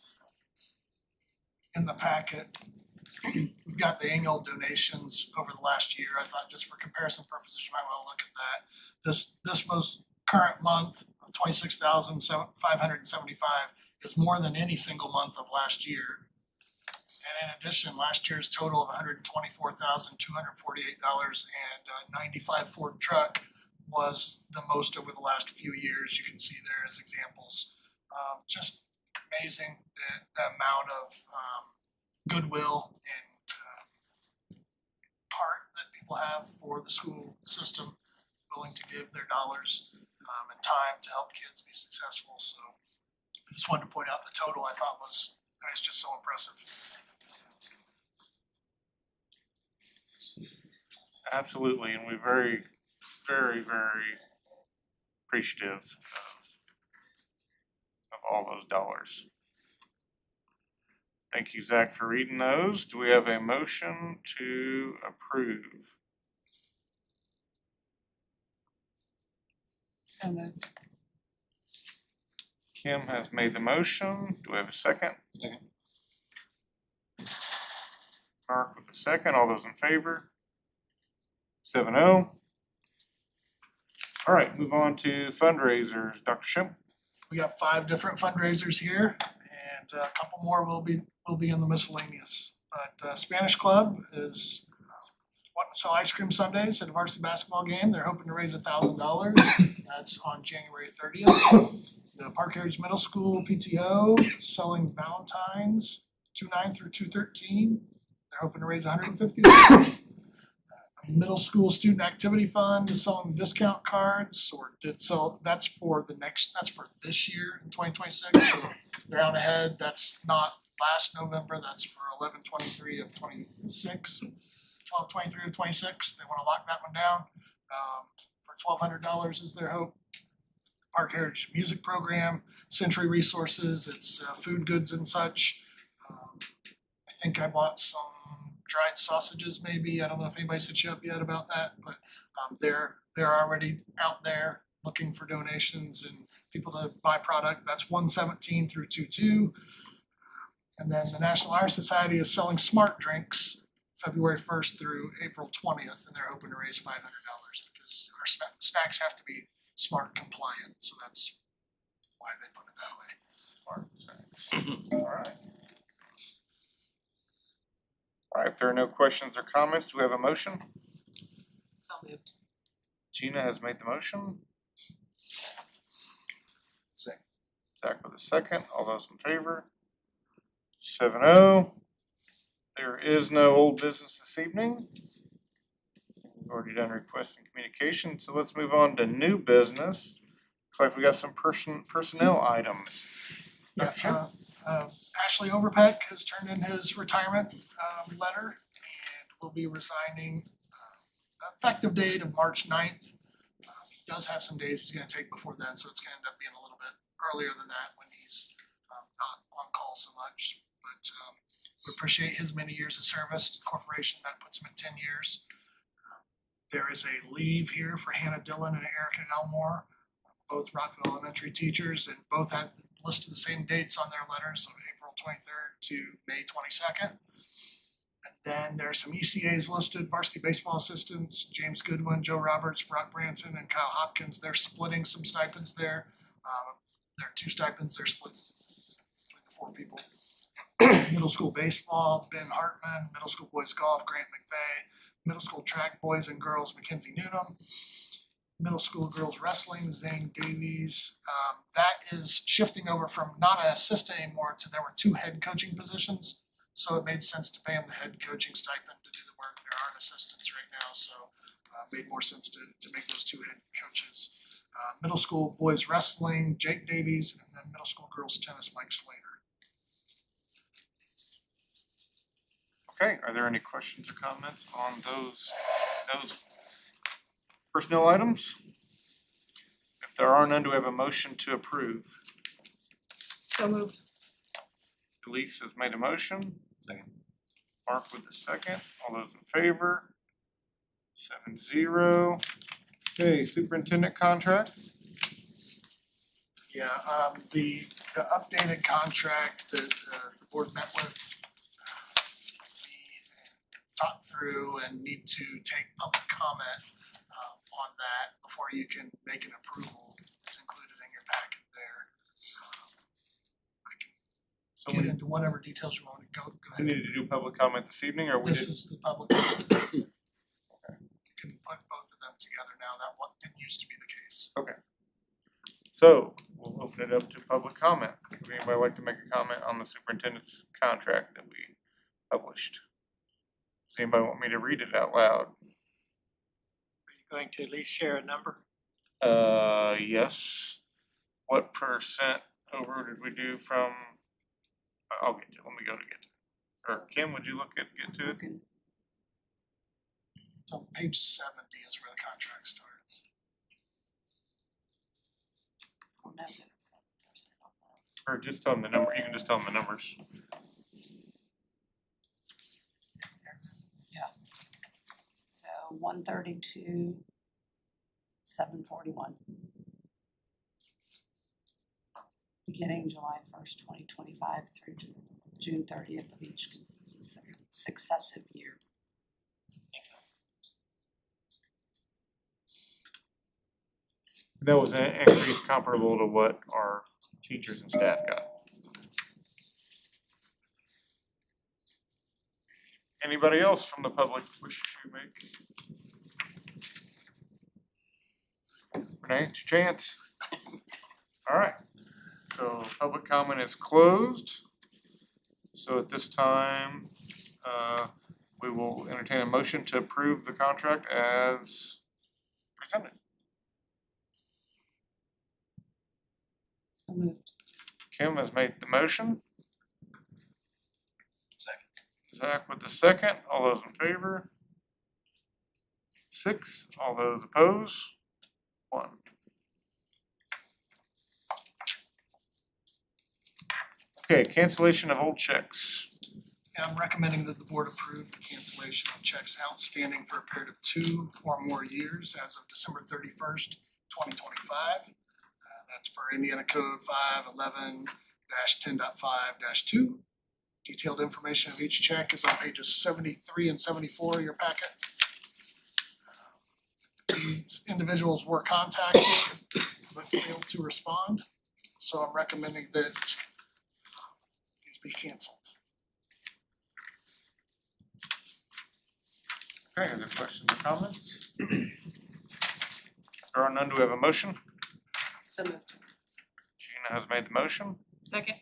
in the packet, we've got the annual donations over the last year. I thought just for comparison purposes, you might wanna look at that. This most current month of 26,575 is more than any single month of last year. And in addition, last year's total of $124,248 and 95 Ford truck was the most over the last few years. You can see there as examples. Just amazing the amount of goodwill and heart that people have for the school system, willing to give their dollars and time to help kids be successful. So I just wanted to point out the total I thought was just so impressive. Absolutely, and we're very, very, very appreciative of all those dollars. Thank you, Zach, for reading those. Do we have a motion to approve? So moved. Kim has made the motion. Do we have a second? Second. Mark with the second. All those in favor? 7-0. All right, move on to fundraisers. Dr. Schimm? We got 5 different fundraisers here, and a couple more will be in the miscellaneous. But Spanish Club is wanting to sell ice cream sundaes at a varsity basketball game. They're hoping to raise $1,000. That's on January 30th. The Park Heritage Middle School PTO is selling Valentine's 2/9 through 2/13. They're hoping to raise $150. Middle School Student Activity Fund is selling discount cards, that's for this year in 2026. So they're out ahead. That's not last November, that's for 11/23 of 26, 12/23 of 26. They wanna lock that one down. For $1,200 is their hope. Park Heritage Music Program, Century Resources, it's food goods and such. I think I bought some dried sausages maybe. I don't know if anybody's hit you up yet about that, but they're already out there looking for donations and people to buy product. That's 1/17 through 2/2. And then the National Honor Society is selling smart drinks February 1st through April 20th, and they're hoping to raise $500 because our snacks have to be smart compliant, so that's why they put it that way. Smart snacks. All right. All right, if there are no questions or comments, do we have a motion? So moved. Gina has made the motion. Second. Zach with a second. All those in favor? 7-0. There is no old business this evening. We've already done requests and communication, so let's move on to new business. Looks like we got some personnel items. Dr. Schimm? Ashley Overpeck has turned in his retirement letter and will be resigning effective date of March 9th. He does have some days he's gonna take before then, so it's gonna end up being a little bit earlier than that when he's not on call so much. But we appreciate his many years of service to the corporation. That puts him at 10 years. There is a leave here for Hannah Dillon and Erica Elmore, both Rockville Elementary teachers, and both had listed the same dates on their letters, so April 23rd to May 22nd. And then there's some ECAs listed, varsity baseball assistants, James Goodwin, Joe Roberts, Brock Branson, and Kyle Hopkins. They're splitting some stipends there. There are 2 stipends, they're split between the 4 people. Middle school baseball, Ben Hartman, middle school boys golf, Grant McVeigh, middle school track boys and girls, Mackenzie Newnham, middle school girls wrestling, Zane Davies. That is shifting over from not an assistant anymore to there were 2 head coaching positions. So it made sense to pay him the head coaching stipend to do the work. There aren't assistants right now, so it made more sense to make those 2 head coaches. Middle school boys wrestling, Jake Davies, and then middle school girls tennis, Mike Slater. Okay, are there any questions or comments on those personnel items? If there are none, do we have a motion to approve? So moved. Elise has made a motion. Second. Mark with the second. All those in favor? 7-0. Okay, superintendent contract. Yeah, the updated contract that the board met with, we talk through and need to take public comment on that before you can make an approval. It's included in your packet there. I So can get we, into whatever details you want to go we ahead. need to do public comment this evening, or we This did? is the public. You can put both of them together now. That one didn't used to be the case. So, we'll open it up to public comment. Would anybody like to make a comment on the superintendent's contract that we published? Does anybody want me to read it out loud? Going to at least share a number? Yes. What percent over did we do from, I'll get to it, let me get to it. Or Kim, would you get to it? So page 70 is where the contract starts. Oh, no, it says percent on those. Or just tell them the number, you can just tell them the numbers. So 132, 741. Beginning July 1st, 2025 through June 30th of each successive year. That was an increase comparable to what our teachers and staff got. Anybody else from the public wish to make? Renee, it's your chance. All right, so public comment is closed. So at this time, we will entertain a motion to approve the contract as presented. So moved. Kim has made the motion. Second. Zach with the second. All those in favor? 6. All those opposed? 1. Okay, cancellation of old checks. Yeah, I'm recommending that the board approve the cancellation of checks outstanding for a period of 2 or more years as of December 31st, 2025. That's per Indiana Code 511-10.5-2. Detailed information of each check is on pages 73 and 74 of your packet. These individuals were contacted but failed to respond, so I'm recommending that these be canceled. Okay, are there questions or comments? If there are none, do we have a motion? So moved. Gina has made the motion. Second.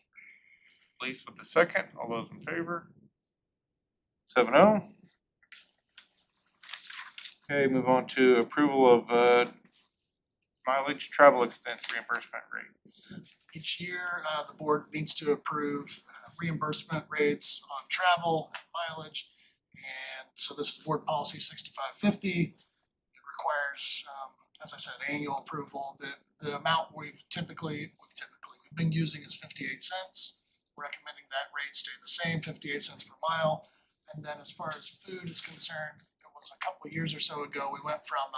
Elise with the second. All those in favor? 7-0. Okay, move on to approval of mileage travel expense reimbursement rates. Each year, the board needs to approve reimbursement rates on travel, mileage, and so this is board policy 6550. It requires, as I said, annual approval. The amount we've been using is 58 cents. We're recommending that rate stay the same, 58 cents per mile. And then as far as food is concerned, it was a couple of years or so ago, we went from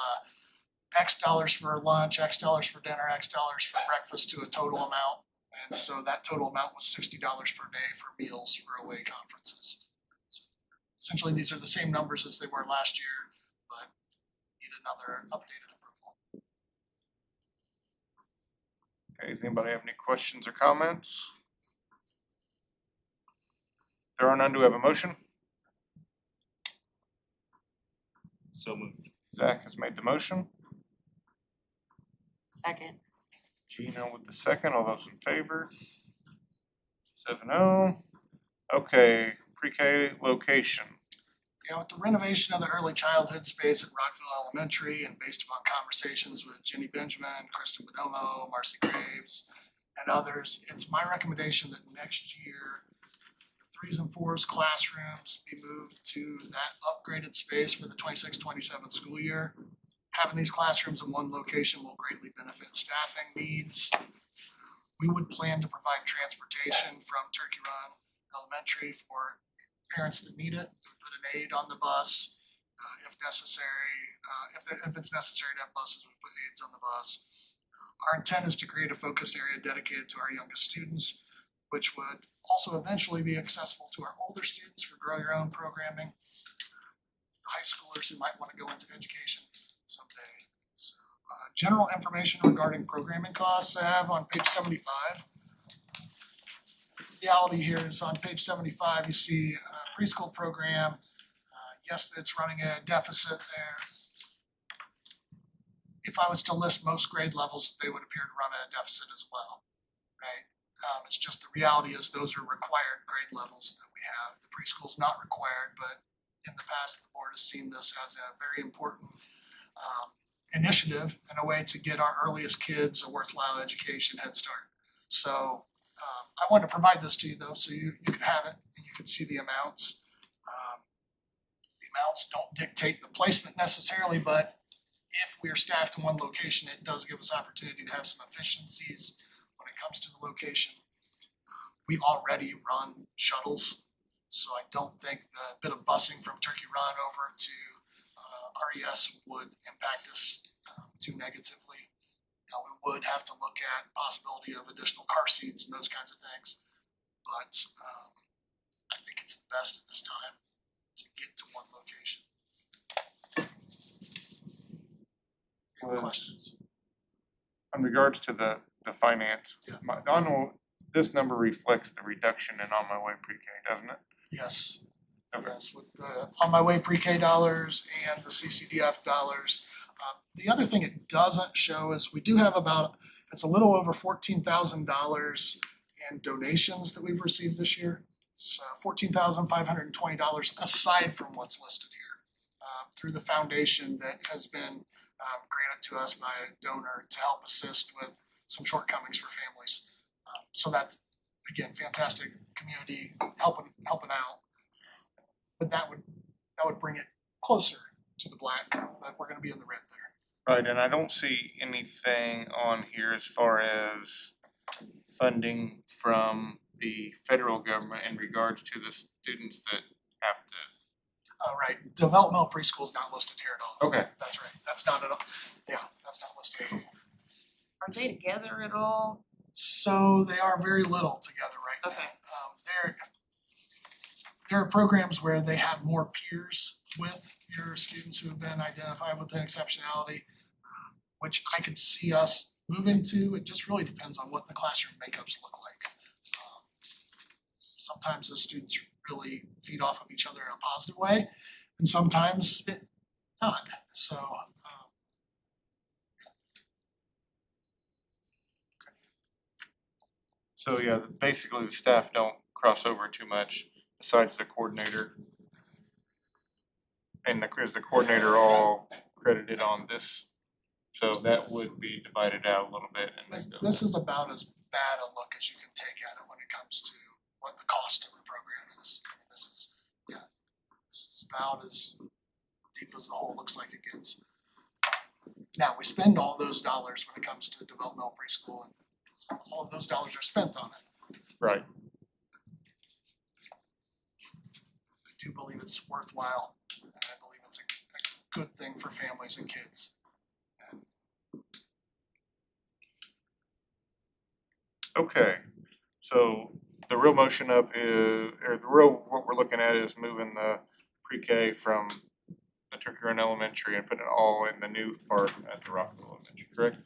X dollars for lunch, X dollars for dinner, X dollars for breakfast to a total amount. And so that total amount was $60 per day for meals for away conferences. So essentially, these are the same numbers as they were last year, but need another updated approval. Okay, does anybody have any questions or comments? If there are none, do we have a motion? So moved. Zach has made the motion. Second. Gina with the second. All those in favor? 7-0. Okay, pre-K location. Yeah, with the renovation of the early childhood space at Rockville Elementary and based upon conversations with Jenny Benjamin, Kristen Bonomo, Marcy Graves, and others, it's my recommendation that next year, the 3s and 4s classrooms be moved to that upgraded space for the 26-27 school year. Having these classrooms in one location will greatly benefit staffing needs. We would plan to provide transportation from Turkey Run Elementary for parents that need it. We would put an aide on the bus if necessary. If it's necessary to have buses, we put aides on the bus. Our intent is to create a focused area dedicated to our youngest students, which would also eventually be accessible to our older students for grow your own programming. high schoolers who might wanna go into education someday. So, general information regarding programming costs I have on page 75. Reality here is on page 75, you see preschool program. Yes, it's running a deficit there. If I was to list most grade levels, they would appear to run a deficit as well, right? It's just the reality is those are required grade levels that we have. The preschool's not required, but in the past, the board has seen this as a very important initiative and a way to get our earliest kids a worthwhile education head start. So I wanted to provide this to you though, so you could have it and you could see the amounts. The amounts don't dictate the placement necessarily, but if we are staffed in one location, it does give us opportunity to have some efficiencies when it comes to the location. We already run shuttles, so I don't think the bit of busing from Turkey Run over to RES would impact us too negatively. Now, we would have to look at possibility of additional car seats and those kinds of things, but I think it's the best at this time to get to one location. Any questions? In regards to the finance, Yeah. I know this number reflects the reduction in On My Way Pre-K, doesn't it? Yes. Okay. Yes, with the On My Way Pre-K dollars and the CCDF dollars. The other thing it doesn't show is we do have it's a little over $14,000 in donations that we've received this year. It's $14,520 aside from what's listed here. Through the foundation that has been granted to us by a donor to help assist with some shortcomings for families. So that's, again, fantastic community helping out. But that would bring it closer to the black, but we're gonna be in the red there. Right, and I don't see anything on here as far as funding from the federal government in regards to the students that have to. Right, developmental preschool is not listed here at all. Okay. That's right, that's not at all, that's not listed at all. Are they together at all? So they are very little together right now. Okay. There are programs where they have more peers with your students who have been identified with the exceptionality, which I could see us move into. It just really depends on what the classroom makeups look like. Sometimes those students really feed off of each other in a positive way, and sometimes not. So So yeah, basically the staff don't cross over too much besides the coordinator. And is the coordinator all credited on this? So that would be divided out a little bit and this is about as bad a look as you can take at it when it comes to what the cost of the program is. I mean, this is about as deep as the hole looks like it gets. Now, we spend all those dollars when it comes to developmental preschool, and all of those dollars are spent on it. right. I do believe it's worthwhile, and I believe it's a good thing for families and kids. Okay, so the real motion up is, or the real, what we're looking at is moving the pre-K from the Turkey Run Elementary and putting it all in the new part at the Rockville Elementary, correct?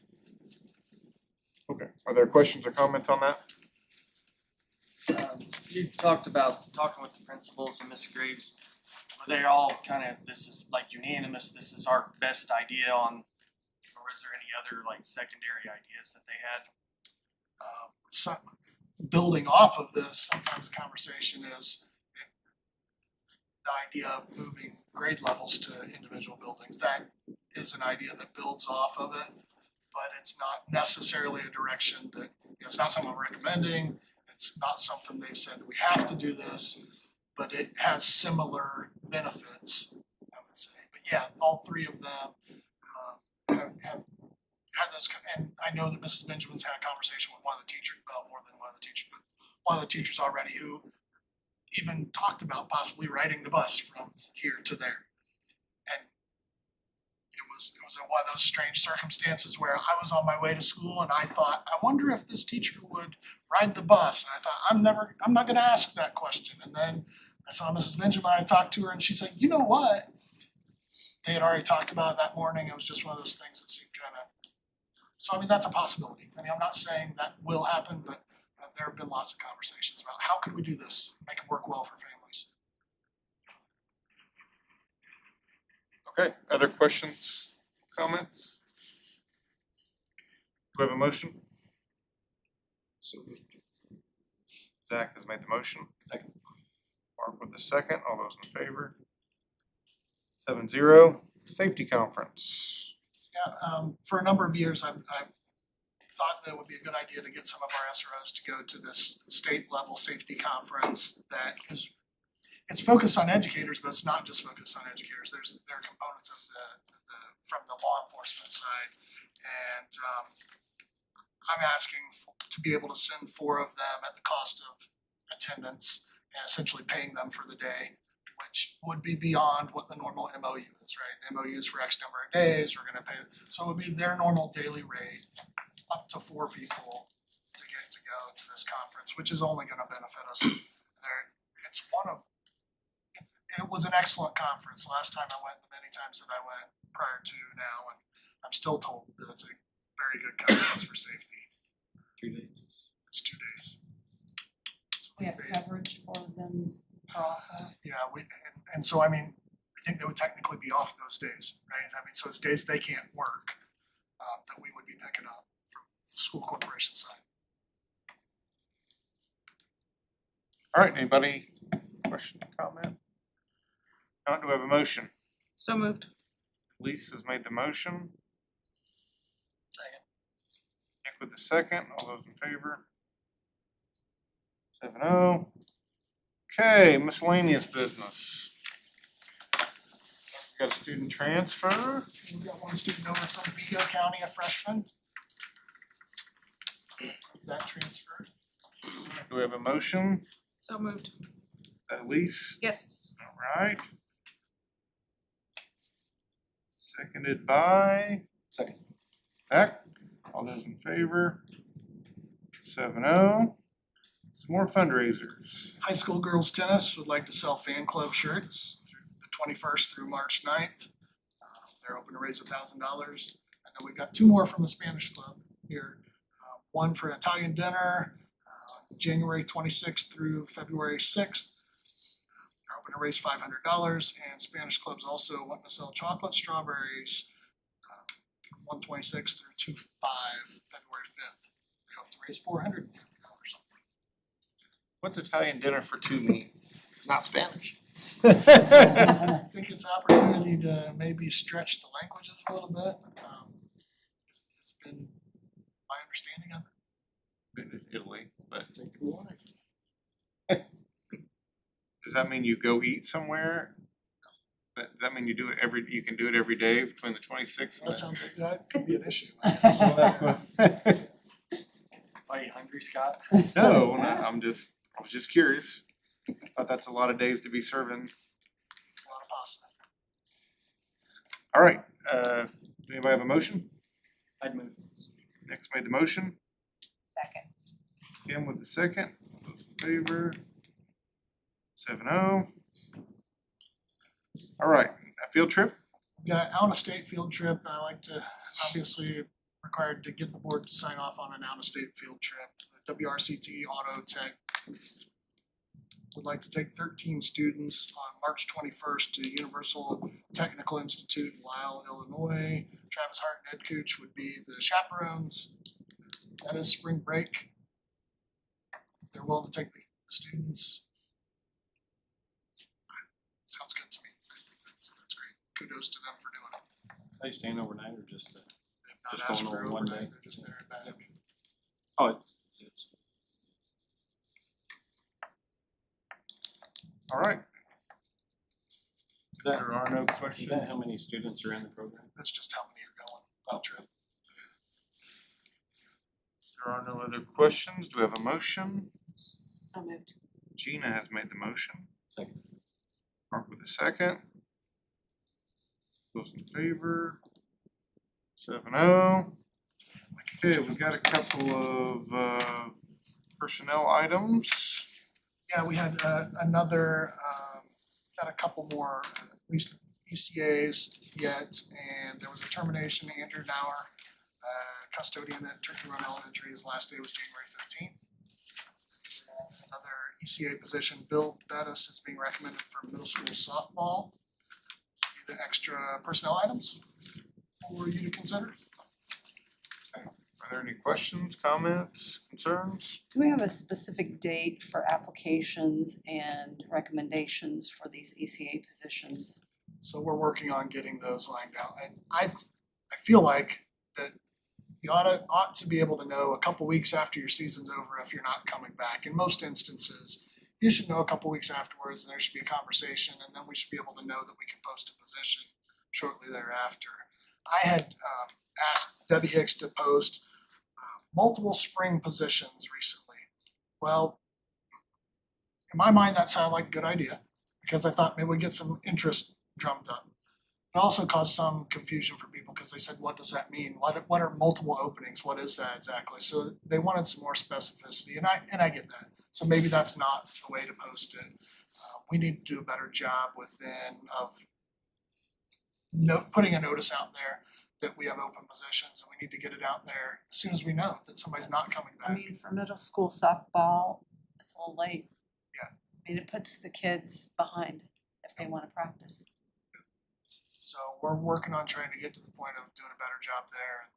Okay, are there questions or comments on that? You talked about talking with the principals and Miss Graves. Were they all kind of, this is like unanimous, this is our best idea on, or is there any other like secondary ideas that they had? Building off of this, sometimes the conversation is the idea of moving grade levels to individual buildings. That is an idea that builds off of it, but it's not necessarily a direction that, it's not something I'm recommending. It's not something they've said we have to do this, but it has similar benefits, I would say. But yeah, all three of them have had those, and I know that Mrs. Benjamin's had a conversation with one of the teachers, well, more than one of the teachers, but one of the teachers already who even talked about possibly riding the bus from here to there. And it was one of those strange circumstances where I was on my way to school and I thought, I wonder if this teacher would ride the bus. And I thought, I'm not gonna ask that question. And then I saw Mrs. Benjamin, I talked to her and she said, you know what? they had already talked about it that morning. It was just one of those things that seemed kind of, so I mean, that's a possibility. I mean, I'm not saying that will happen, but there have been lots of conversations about how could we do this, make it work well for families. Okay, other questions, comments? Do we have a motion? Zach has made the motion. Second. Mark with the second. All those in favor? 7-0. Safety conference. Yeah, for a number of years, I've thought that it would be a good idea to get some of our SROs to go to this state level safety conference that is, it's focused on educators, but it's not just focused on educators. There are components of the from the law enforcement side, and I'm asking to be able to send 4 of them at the cost of attendance and essentially paying them for the day, which would be beyond what the normal MOU is, right? The MOU is for X number of days, we're gonna pay, so it would be their normal daily rate, up to 4 people to get to go to this conference, which is only gonna benefit us. It's one of, it was an excellent conference last time I went, the many times that I went prior to now, and I'm still told that it's a very good conference for safety. 2 days. It's 2 days. We have coverage for them per offer. Yeah, and so I mean, I think they would technically be off those days, right? I mean, so it's days they can't work, that we would be picking up from the school corporation side. All right, anybody question, comment? Not, do we have a motion? So moved. Lisa has made the motion. Second. Nick with the second. All those in favor? 7-0. Okay, miscellaneous business. Got a student transfer. We've got one student over from Vigo County, a freshman. That transferred. Do we have a motion? So moved. Elise? Yes. All right. Seconded by? Second. Zach. All those in favor? 7-0. Some more fundraisers. High school girls tennis would like to sell fan club shirts through the 21st through March 9th. They're hoping to raise $1,000. And then we've got 2 more from the Spanish club here. One for Italian dinner, January 26th through February 6th. They're hoping to raise $500. And Spanish club's also wanting to sell chocolate strawberries from 1/26 through 2/5, February 5th. They hope to raise $450. What's Italian dinner for 2 mean? Not Spanish. I think it's an opportunity to maybe stretch the languages a little bit. It's been my understanding of it. Been in Italy, but Take your life. does that mean you go eat somewhere? But does that mean you do it you can do it every day between the 26th and That sounds like that could be an issue. Are you hungry, Scott? No, I was just curious. Thought that's a lot of days to be serving. It's a lot of pasta. All right, anybody have a motion? I'd move. Nick's made the motion. Second. Kim with the second. All those in favor? 7-0. All right, a field trip? We've got out-of-state field trip. I like to, obviously required to get the board to sign off on an out-of-state field trip. The WRCT Auto Tech would like to take 13 students on March 21st to Universal Technical Institute in Lisle, Illinois. Travis Hart and Ed Cooch would be the chaperones. That is spring break. They're willing to take the students. Sounds good to me. I think that's great. Kudos to them for doing it. Are you staying overnight or just? They've not Just asked going for over one overnight, day? they're just there and back. Oh, it's. All right. Is that, There are no is questions. that how many students are in the program? That's just how many are going on the trip. There are no other questions. Do we have a motion? So moved. Gina has made the motion. Second. Mark with the second. Those in favor? 7-0. Okay, we've got a couple of personnel items. Yeah, we had another, got a couple more, at least ECAs yet, and there was a termination. Andrew Nauer, custodian at Turkey Run Elementary, his last day was January 15th. Another ECA position, Bill Bettis, is being recommended for middle school softball. The extra personnel items for you to consider. Are there any questions, comments, concerns? Do we have a specific date for applications and recommendations for these ECA positions? So we're working on getting those lined out. I feel like that you ought to be able to know a couple weeks after your season's over if you're not coming back. In most instances, you should know a couple weeks afterwards, and there should be a conversation, and then we should be able to know that we can post a position shortly thereafter. I had asked Debbie Hicks to post multiple spring positions recently. Well, in my mind, that sounded like a good idea, because I thought maybe we'd get some interest drummed up. It also caused some confusion for people because they said, what does that mean? What are multiple openings? What is that exactly? So they wanted some more specificity, and I get that. So maybe that's not the way to post it. We need to do a better job of putting a notice out there that we have open positions, and we need to get it out there as soon as we know that somebody's not coming I back. mean, for middle school softball, it's a little late. Yeah. I mean, it puts the kids behind if they wanna practice. So we're working on trying to get to the point of doing a better job there.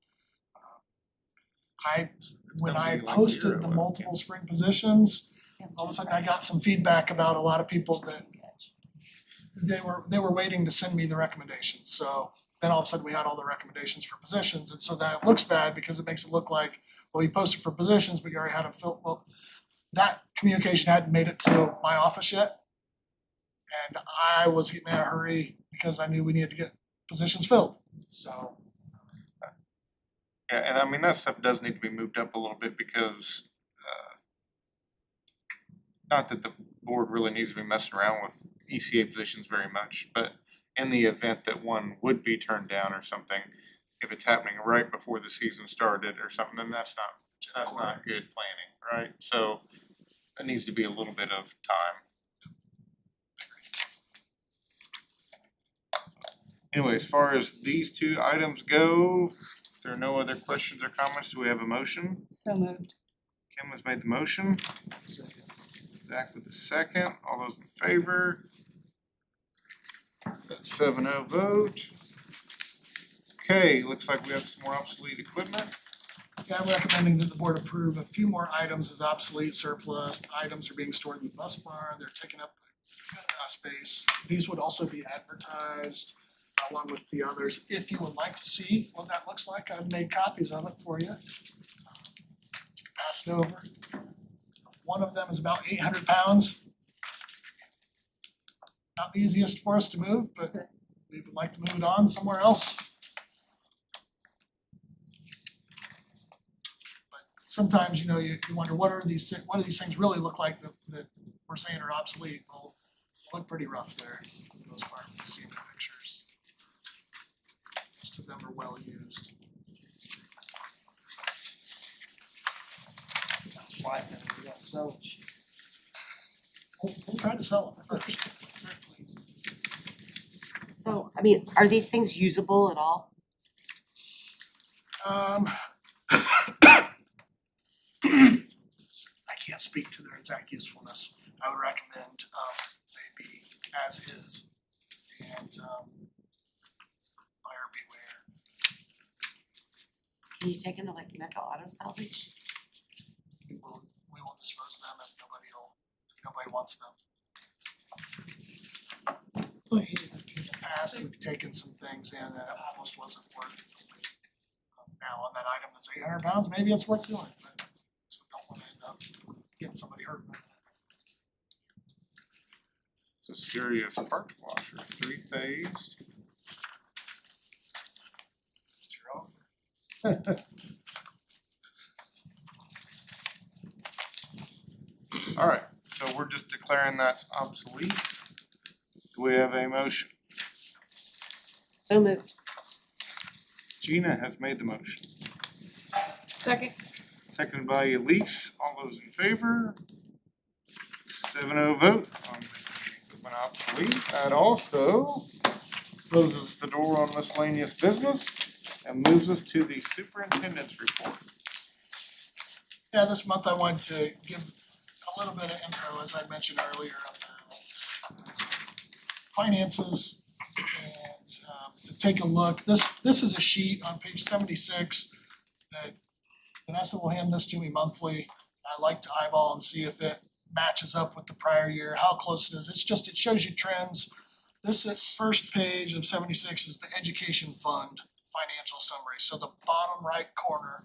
When I posted the multiple spring positions, all of a sudden I got some feedback about a lot of people that they were waiting to send me the recommendations. So then all of a sudden we had all the recommendations for positions, and so then it looks bad because it makes it look like, well, you posted for positions, but you already had them filled. Well, that communication hadn't made it to my office yet. And I was in a hurry because I knew we needed to get positions filled, so. Yeah, and I mean, that stuff does need to be moved up a little bit because, not that the board really needs to be messing around with ECA positions very much, but in the event that one would be turned down or something, if it's happening right before the season started or something, then that's not good planning, right? So it needs to be a little bit of time. Anyway, as far as these two items go, if there are no other questions or comments, do we have a motion? So moved. Kim has made the motion. Zach with the second. All those in favor? That's 7-0 vote. Okay, looks like we have some more obsolete equipment. Yeah, I'm recommending that the board approve a few more items as obsolete surplus. The items are being stored in the bus barn. They're taking up space. These would also be advertised along with the others. If you would like to see what that looks like, I've made copies of it for you. Pass it over. One of them is about 800 pounds. Not the easiest for us to move, but we would like to move it on somewhere else. But sometimes, you wonder what do these things really look like that we're saying are obsolete. Well, they look pretty rough there for the most part. You see in the pictures. Most of them are well used. That's why we got so cheap. We'll try to sell them first. So, I mean, are these things usable at all? I can't speak to their exact usefulness. I would recommend they be as is and buyer beware. Can you take them to like Mecca Auto Salvage? We will dispose of them if nobody wants them. In the past, we've taken some things in that it almost wasn't worth it. Now on that item that's 800 pounds, maybe it's worth doing, but so don't wanna end up getting somebody hurt. It's a serious parts washer, 3-phase. It's your offer. Alright, so we're just declaring that's obsolete. Do we have a motion? So moved. Gina has made the motion. Second. Seconded by Elise. All those in favor? 7-0 vote on the equipment obsolete. That also closes the door on miscellaneous business and moves us to the superintendent's report. Yeah, this month I wanted to give a little bit of info, as I mentioned earlier, about finances and to take a look. This is a sheet on page 76 that Vanessa will hand this to me monthly. I like to eyeball and see if it matches up with the prior year, how close it is. It shows you trends. This first page of 76 is the education fund financial summary. So the bottom right corner,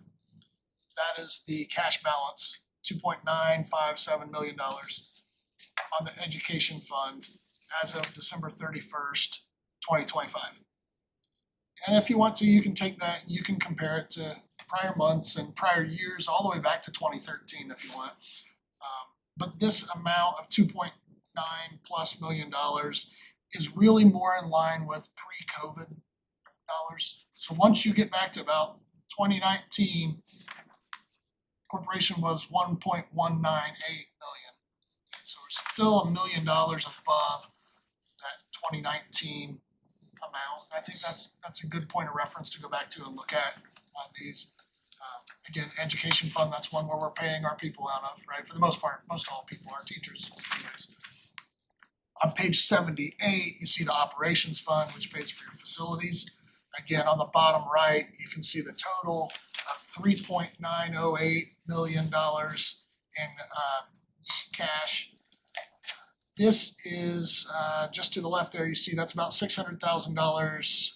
that is the cash balance, $2.957 million on the education fund as of December 31st, 2025. And if you want to, you can take that, you can compare it to prior months and prior years, all the way back to 2013 if you want. But this amount of $2.9+ million is really more in line with pre-COVID dollars. So once you get back to about 2019, corporation was 1.198 million. So we're still $1 million above that 2019 amount. I think that's a good point of reference to go back to and look at on these. Again, education fund, that's one where we're paying our people out of, right? For the most part, most all people, our teachers anyways. On page 78, you see the operations fund, which pays for your facilities. Again, on the bottom right, you can see the total of $3.908 million in cash. This is just to the left there, you see that's about $600,000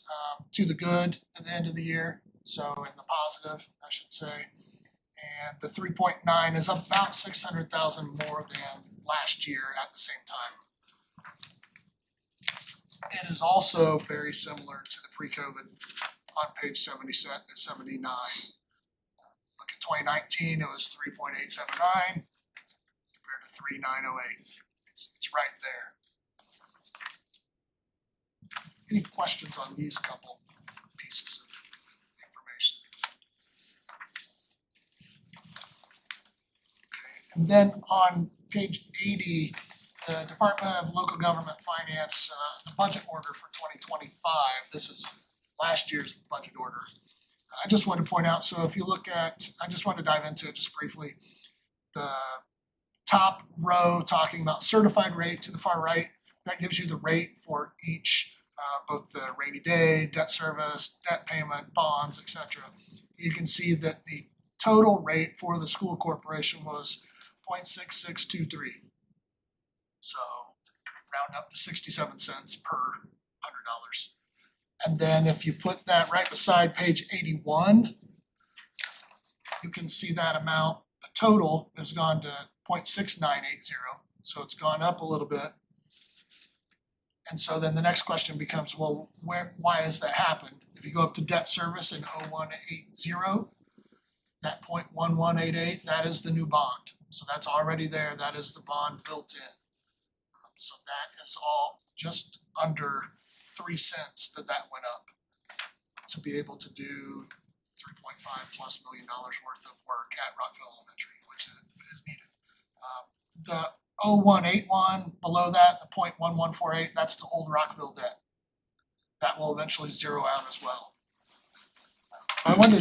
to the good at the end of the year. So in the positive, I should say. And the 3.9 is about 600,000 more than last year at the same time. It is also very similar to the pre-COVID on page 79. Look at 2019, it was 3.879 compared to 3.908. It's right there. Any questions on these couple pieces of information? Okay, and then on page 80, the Department of Local Government Finance, the budget order for 2025, this is last year's budget order. I just want to point out, so if you look at, I just want to dive into it just briefly. The top row talking about certified rate to the far right, that gives you the rate for each, both the rainy day, debt service, debt payment, bonds, etc. You can see that the total rate for the school corporation was 0.6623. So round up to 67 cents per $100. And then if you put that right beside page 81, you can see that amount, the total has gone to 0.6980. So it's gone up a little bit. And so then the next question becomes, well, why has that happened? If you go up to debt service in 0180, that 0.1188, that is the new bond. So that's already there, that is the bond built in. So that is all just under 3 cents that went up to be able to do $3.5+ million worth of work at Rockville Elementary, which is needed. The 0181 below that, the 0.1148, that's the old Rockville debt. That will eventually zero out as well. I want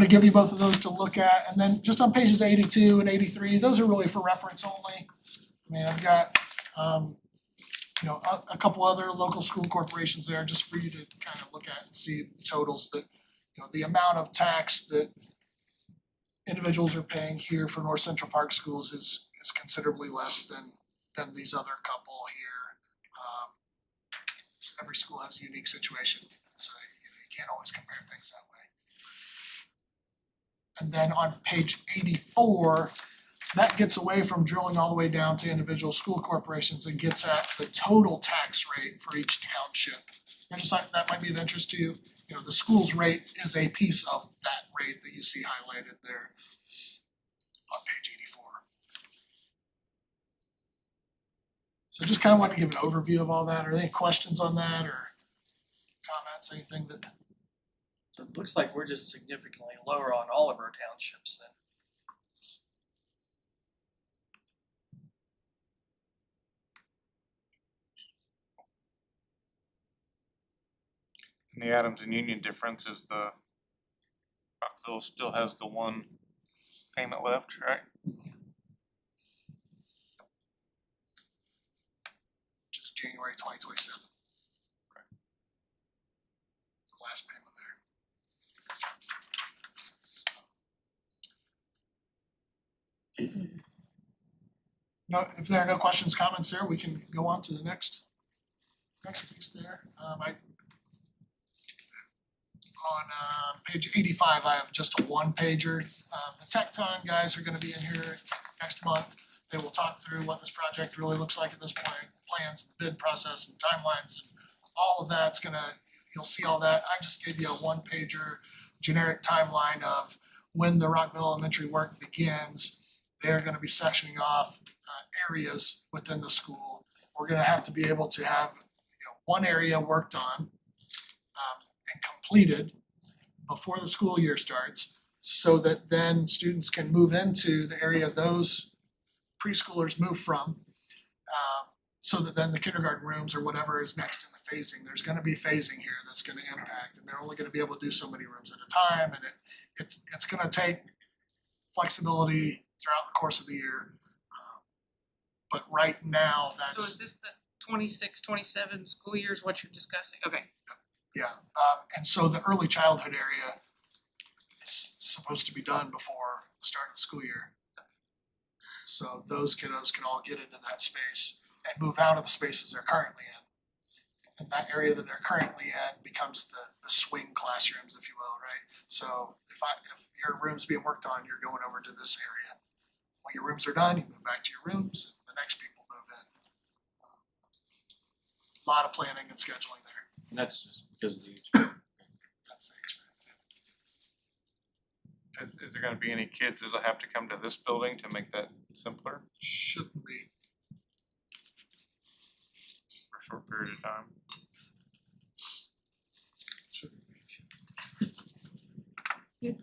to give you both of those to look at, and then just on pages 82 and 83, those are really for reference only. I mean, I've got a couple other local school corporations there just for you to kind of look at and see the totals that, the amount of tax that individuals are paying here for North Central Park Schools is considerably less than these other couple here. Every school has a unique situation, so you can't always compare things that way. And then on page 84, that gets away from drilling all the way down to individual school corporations and gets at the total tax rate for each township. And just like that might be of interest to you, the school's rate is a piece of that rate that you see highlighted there on page 84. So just kind of want to give an overview of all that. Are there any questions on that or comments, anything that? So it looks like we're just significantly lower on all of our townships then. And the Adams and Union difference is Rockville still has the one payment left, right? Which is January 2027. It's the last payment there. No, if there are no questions, comments there, we can go on to the next piece there. On page 85, I have just a one pager. The Tecton guys are gonna be in here next month. They will talk through what this project really looks like at this point, plans, the bid process and timelines and all of that's you'll see all that. I just gave you a one pager generic timeline of when the Rockville Elementary work begins. They're gonna be sectioning off areas within the school. We're gonna have to be able to have, one area worked on and completed before the school year starts, so that then students can move into the area those preschoolers move from. So that then the kindergarten rooms or whatever is next in the phasing, there's gonna be phasing here that's gonna impact, and they're only gonna be able to do so many rooms at a time, and it's gonna take flexibility throughout the course of the year. But right now, So is that's, this the 26-27 school year is what you're discussing? Okay. yeah, and so the early childhood area is supposed to be done before the start of the school year. So those kiddos can all get into that space and move out of the spaces they're currently in. And that area that they're currently in becomes the swing classrooms, if you will, right? So if your room's being worked on, you're going over to this area. When your rooms are done, you move back to your rooms and the next people move in. Lot of planning and scheduling there. And that's just because of the That's the HVAC. Is there gonna be any kids that'll have to come to this building to make that simpler Shouldn't be. for a short period of time? Shouldn't be.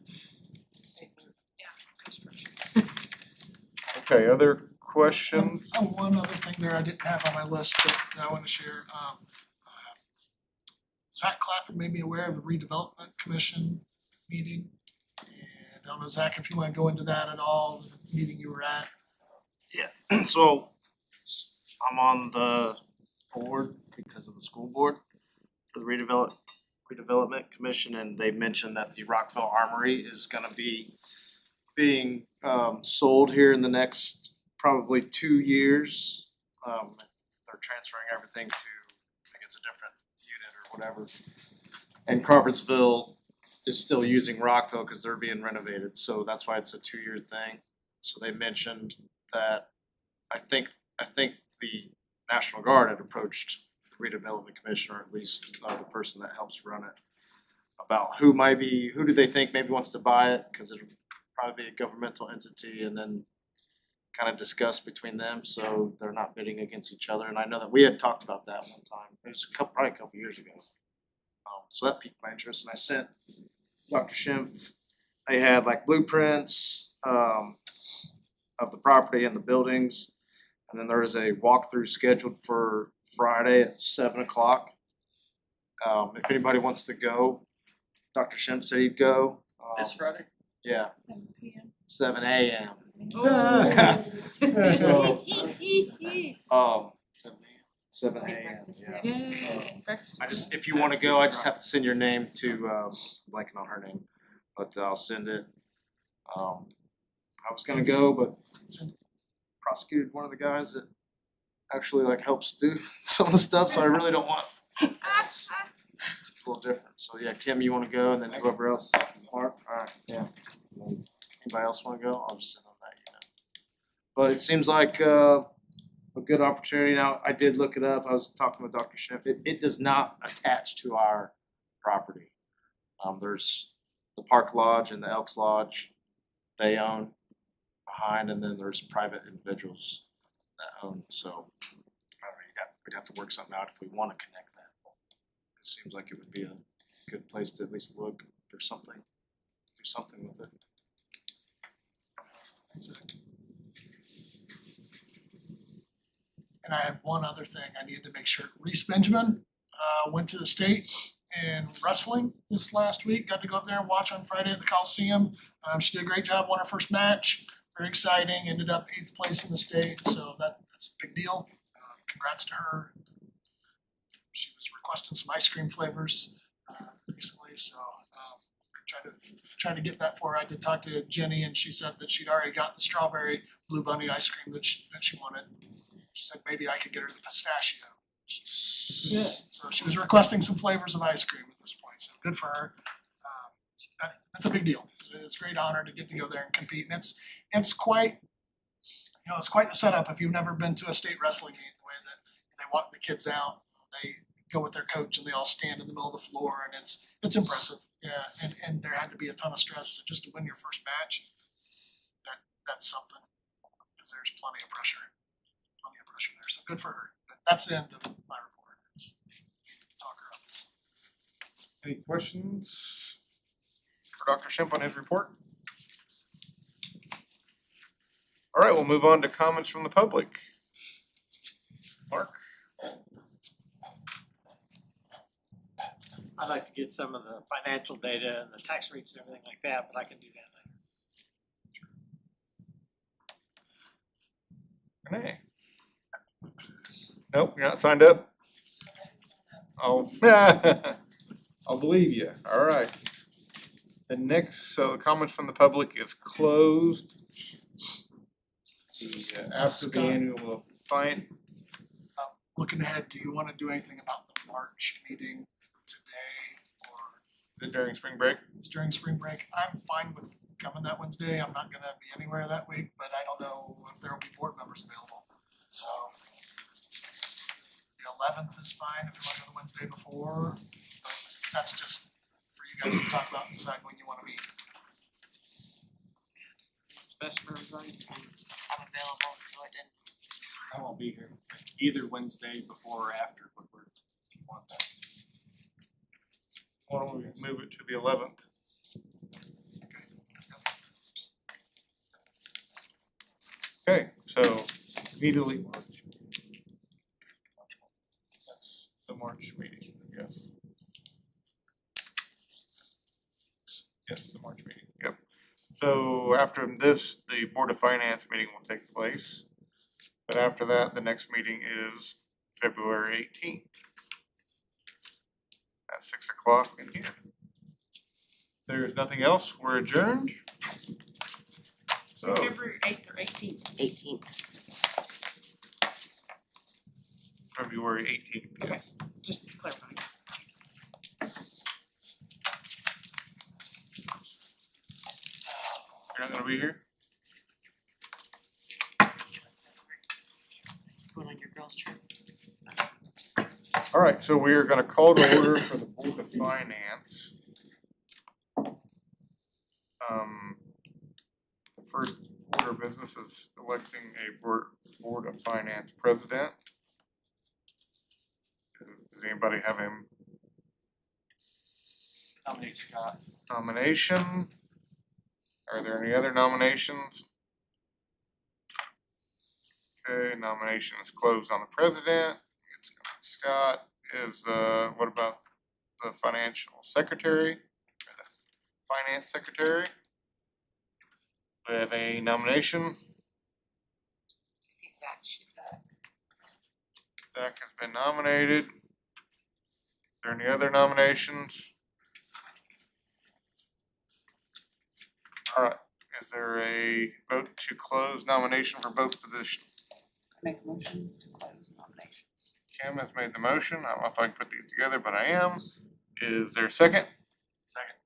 Okay, other questions? One other thing there I didn't have on my list that I want to share. Zach Clappin made me aware of the redevelopment commission meeting. And I don't know, Zach, if you want to go into that at all, the meeting you were at. Yeah, so I'm on the board because of the school board for the redevelopment commission, and they mentioned that the Rockville Armory is gonna be being sold here in the next probably 2 years. They're transferring everything to, I guess, a different unit or whatever. And Crawfordsville is still using Rockville because they're being renovated, so that's why it's a 2-year thing. So they mentioned that I think the National Guard had approached the redevelopment commission, or at least the person that helps run it, about who do they think maybe wants to buy it, cause it'll probably be a governmental entity, and then kind of discuss between them, so they're not bidding against each other. And I know that we had talked about that one time, it was probably a couple years ago. So that piqued my interest, and I sent Dr. Schimpf, they had like blueprints of the property and the buildings. And then there is a walkthrough scheduled for Friday at 7:00. If anybody wants to go, Dr. Schimpf said he'd go. This Friday? Yeah, 7 p.m. 7 a.m. Oh. 7 a.m. Yeah. Yay. Breakfast. I just, if you wanna go, I just have to send your name to, blanking on her name, but I'll send it. I was gonna go, but prosecuted one of the guys that actually like helps do some of the stuff, so I really don't want. It's a little different, so yeah, Kim, you wanna go, and then whoever else, Mark, alright, yeah. Anybody else wanna go, I'll just send them that, But it seems like a good opportunity. Now, I did look it up, I was talking with Dr. Schimpf, it does not attach to our property. There's the Park Lodge and the Elks Lodge, they own behind, and then there's private individuals that own, so I don't know, we'd have to work something out if we wanna connect that. It seems like it would be a good place to at least look for something, do something with it. And I had one other thing I needed to make sure. Reese Benjamin went to the state in wrestling this last week. Got to go up there and watch on Friday at the Coliseum. She did a great job, won her first match. Very exciting, ended up 8th place in the state, so that's a big deal. Congrats to her. She was requesting some ice cream flavors recently, so trying to get that for her. I did talk to Jenny, and she said that she'd already got the strawberry Blue Bunny ice cream that she wanted. She said maybe I could get her the pistachio. So she was requesting some flavors of ice cream at this point, so good for her. That's a big deal. It's a great honor to get to go there and compete, and it's quite, it's quite the setup. If you've never been to a state wrestling meet, the way that they walk the kids out, they go with their coach and they all stand in the middle of the floor, and it's impressive. Yeah, and there had to be a ton of stress. So just to win your first match, that's something, because there's plenty of pressure there. So good for her. But that's the end of my report. Talk her up. Any questions for Dr. Shemp on his report? All right, we'll move on to comments from the public. Mark? I'd like to get some of the financial data and the tax rates and everything like that, but I can do that later. Renee? Nope, you're not signed up? Oh, I'll believe you. All right. So the comments from the public is closed. After the annual fine. Looking ahead, do you want to do anything about the March meeting today, or Is it during spring break? it's during spring break? I'm fine with coming that Wednesday. I'm not gonna be anywhere that week, but I don't know if there will be board members available. So the 11th is fine if you want to go the Wednesday before, but that's just for you guys to talk about and decide when you want to meet. It's best for everybody. I'm available, so it didn't. I won't be here. Either Wednesday before or after, but we're, if you want that. Why don't we move it to the 11th? Okay, so immediately. That's the March meeting, yes. Yes, the March meeting, yep. So after this, the Board of Finance meeting will take place. But after that, the next meeting is February 18th. At 6 o'clock in here. There's nothing else, we're adjourned. So, February 8th or 18th. 18th. February 18th, yes. Just to clarify. You're not gonna be here? Going on your girls' trip. All right, so we are gonna call to order for the Board of Finance. The first order of business is electing a Board of Finance president. Does anybody have a Nominate Scott. nomination? Are there any other nominations? Okay, nomination is closed on the president. It's gonna be Scott. What about the financial secretary? Or the finance secretary? We have a nomination. Zach has been nominated. Is there any other nominations? All right, is there a vote to close nomination for both positions? Make a motion to close nominations. Kim has made the motion. I don't know if I can put these together, but I am. Is there a second? Second.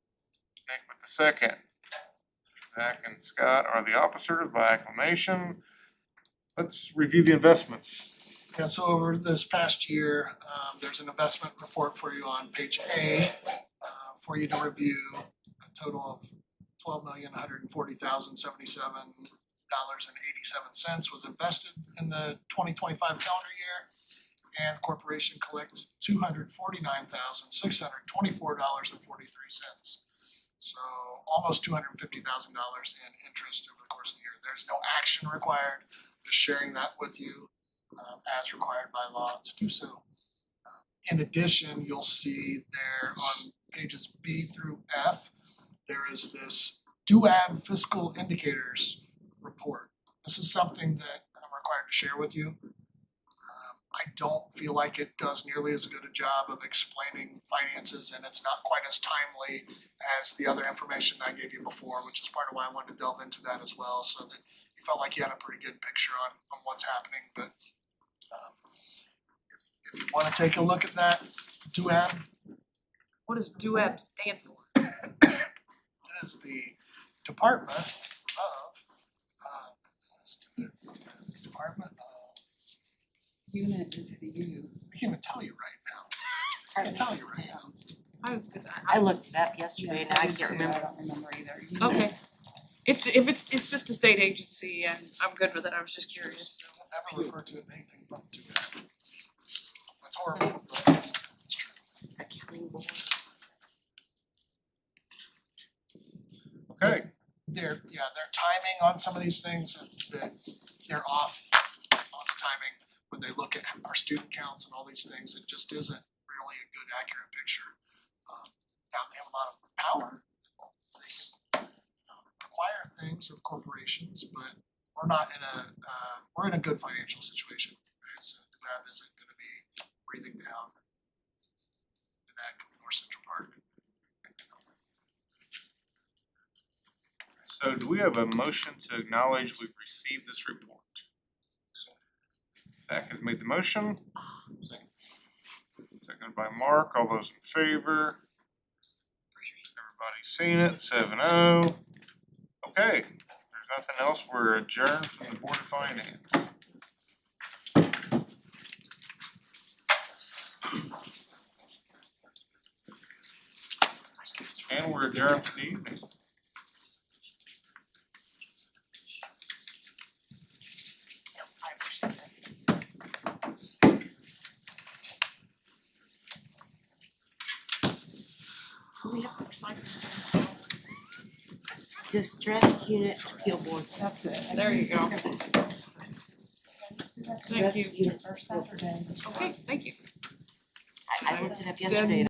Nick with the second. Zach and Scott are the officers by acclamation. Let's review the investments. Yeah, so over this past year, there's an investment report for you on page A, for you to review. A total of $12,140,077.87 was invested in the 2025 calendar year, and the corporation collected $249,624.43. So almost $250,000 in interest over the course of the year. There's no action required, just sharing that with you as required by law to do so. In addition, you'll see there on pages B through F, there is this DUAB fiscal indicators report. This is something that I'm required to share with you. I don't feel like it does nearly as good a job of explaining finances, and it's not quite as timely as the other information that I gave you before, which is part of why I wanted to delve into that as well, so that you felt like you had a pretty good picture on what's happening. But if you wanna take a look at that, DUAB, What does DUAB stand for? it is the Department of, Department of, Unit is the U. I can't even tell you right now. I can't tell you right now. I looked it up yesterday Yes, and I did can't too. remember. I don't remember either. Okay. It's just a state agency and I'm good with it, I was just curious. Don't ever refer to it anything but DUAB. That's horrible, but it's true. Accounting board. Okay, Their timing on some of these things, that they're off on the timing. When they look at our student counts and all these things, it just isn't really a good accurate picture. Now, they have a lot of power, they can acquire things of corporations, but we're in a good financial situation, right? So DUAB isn't gonna be breathing down the neck of North Central Park. so do we have a motion to acknowledge we've received this report? Zach has made the motion. Seconded by Mark, all those in favor? Everybody's seen it, 7-0. Okay, if there's nothing else, we're adjourned from the Board of Finance. And we're adjourned for the evening. Distressed unit appeal boards. That's it. There you go. Thank you. Distressed unit. First Saturday. Okay, thank you. I looked it up yesterday.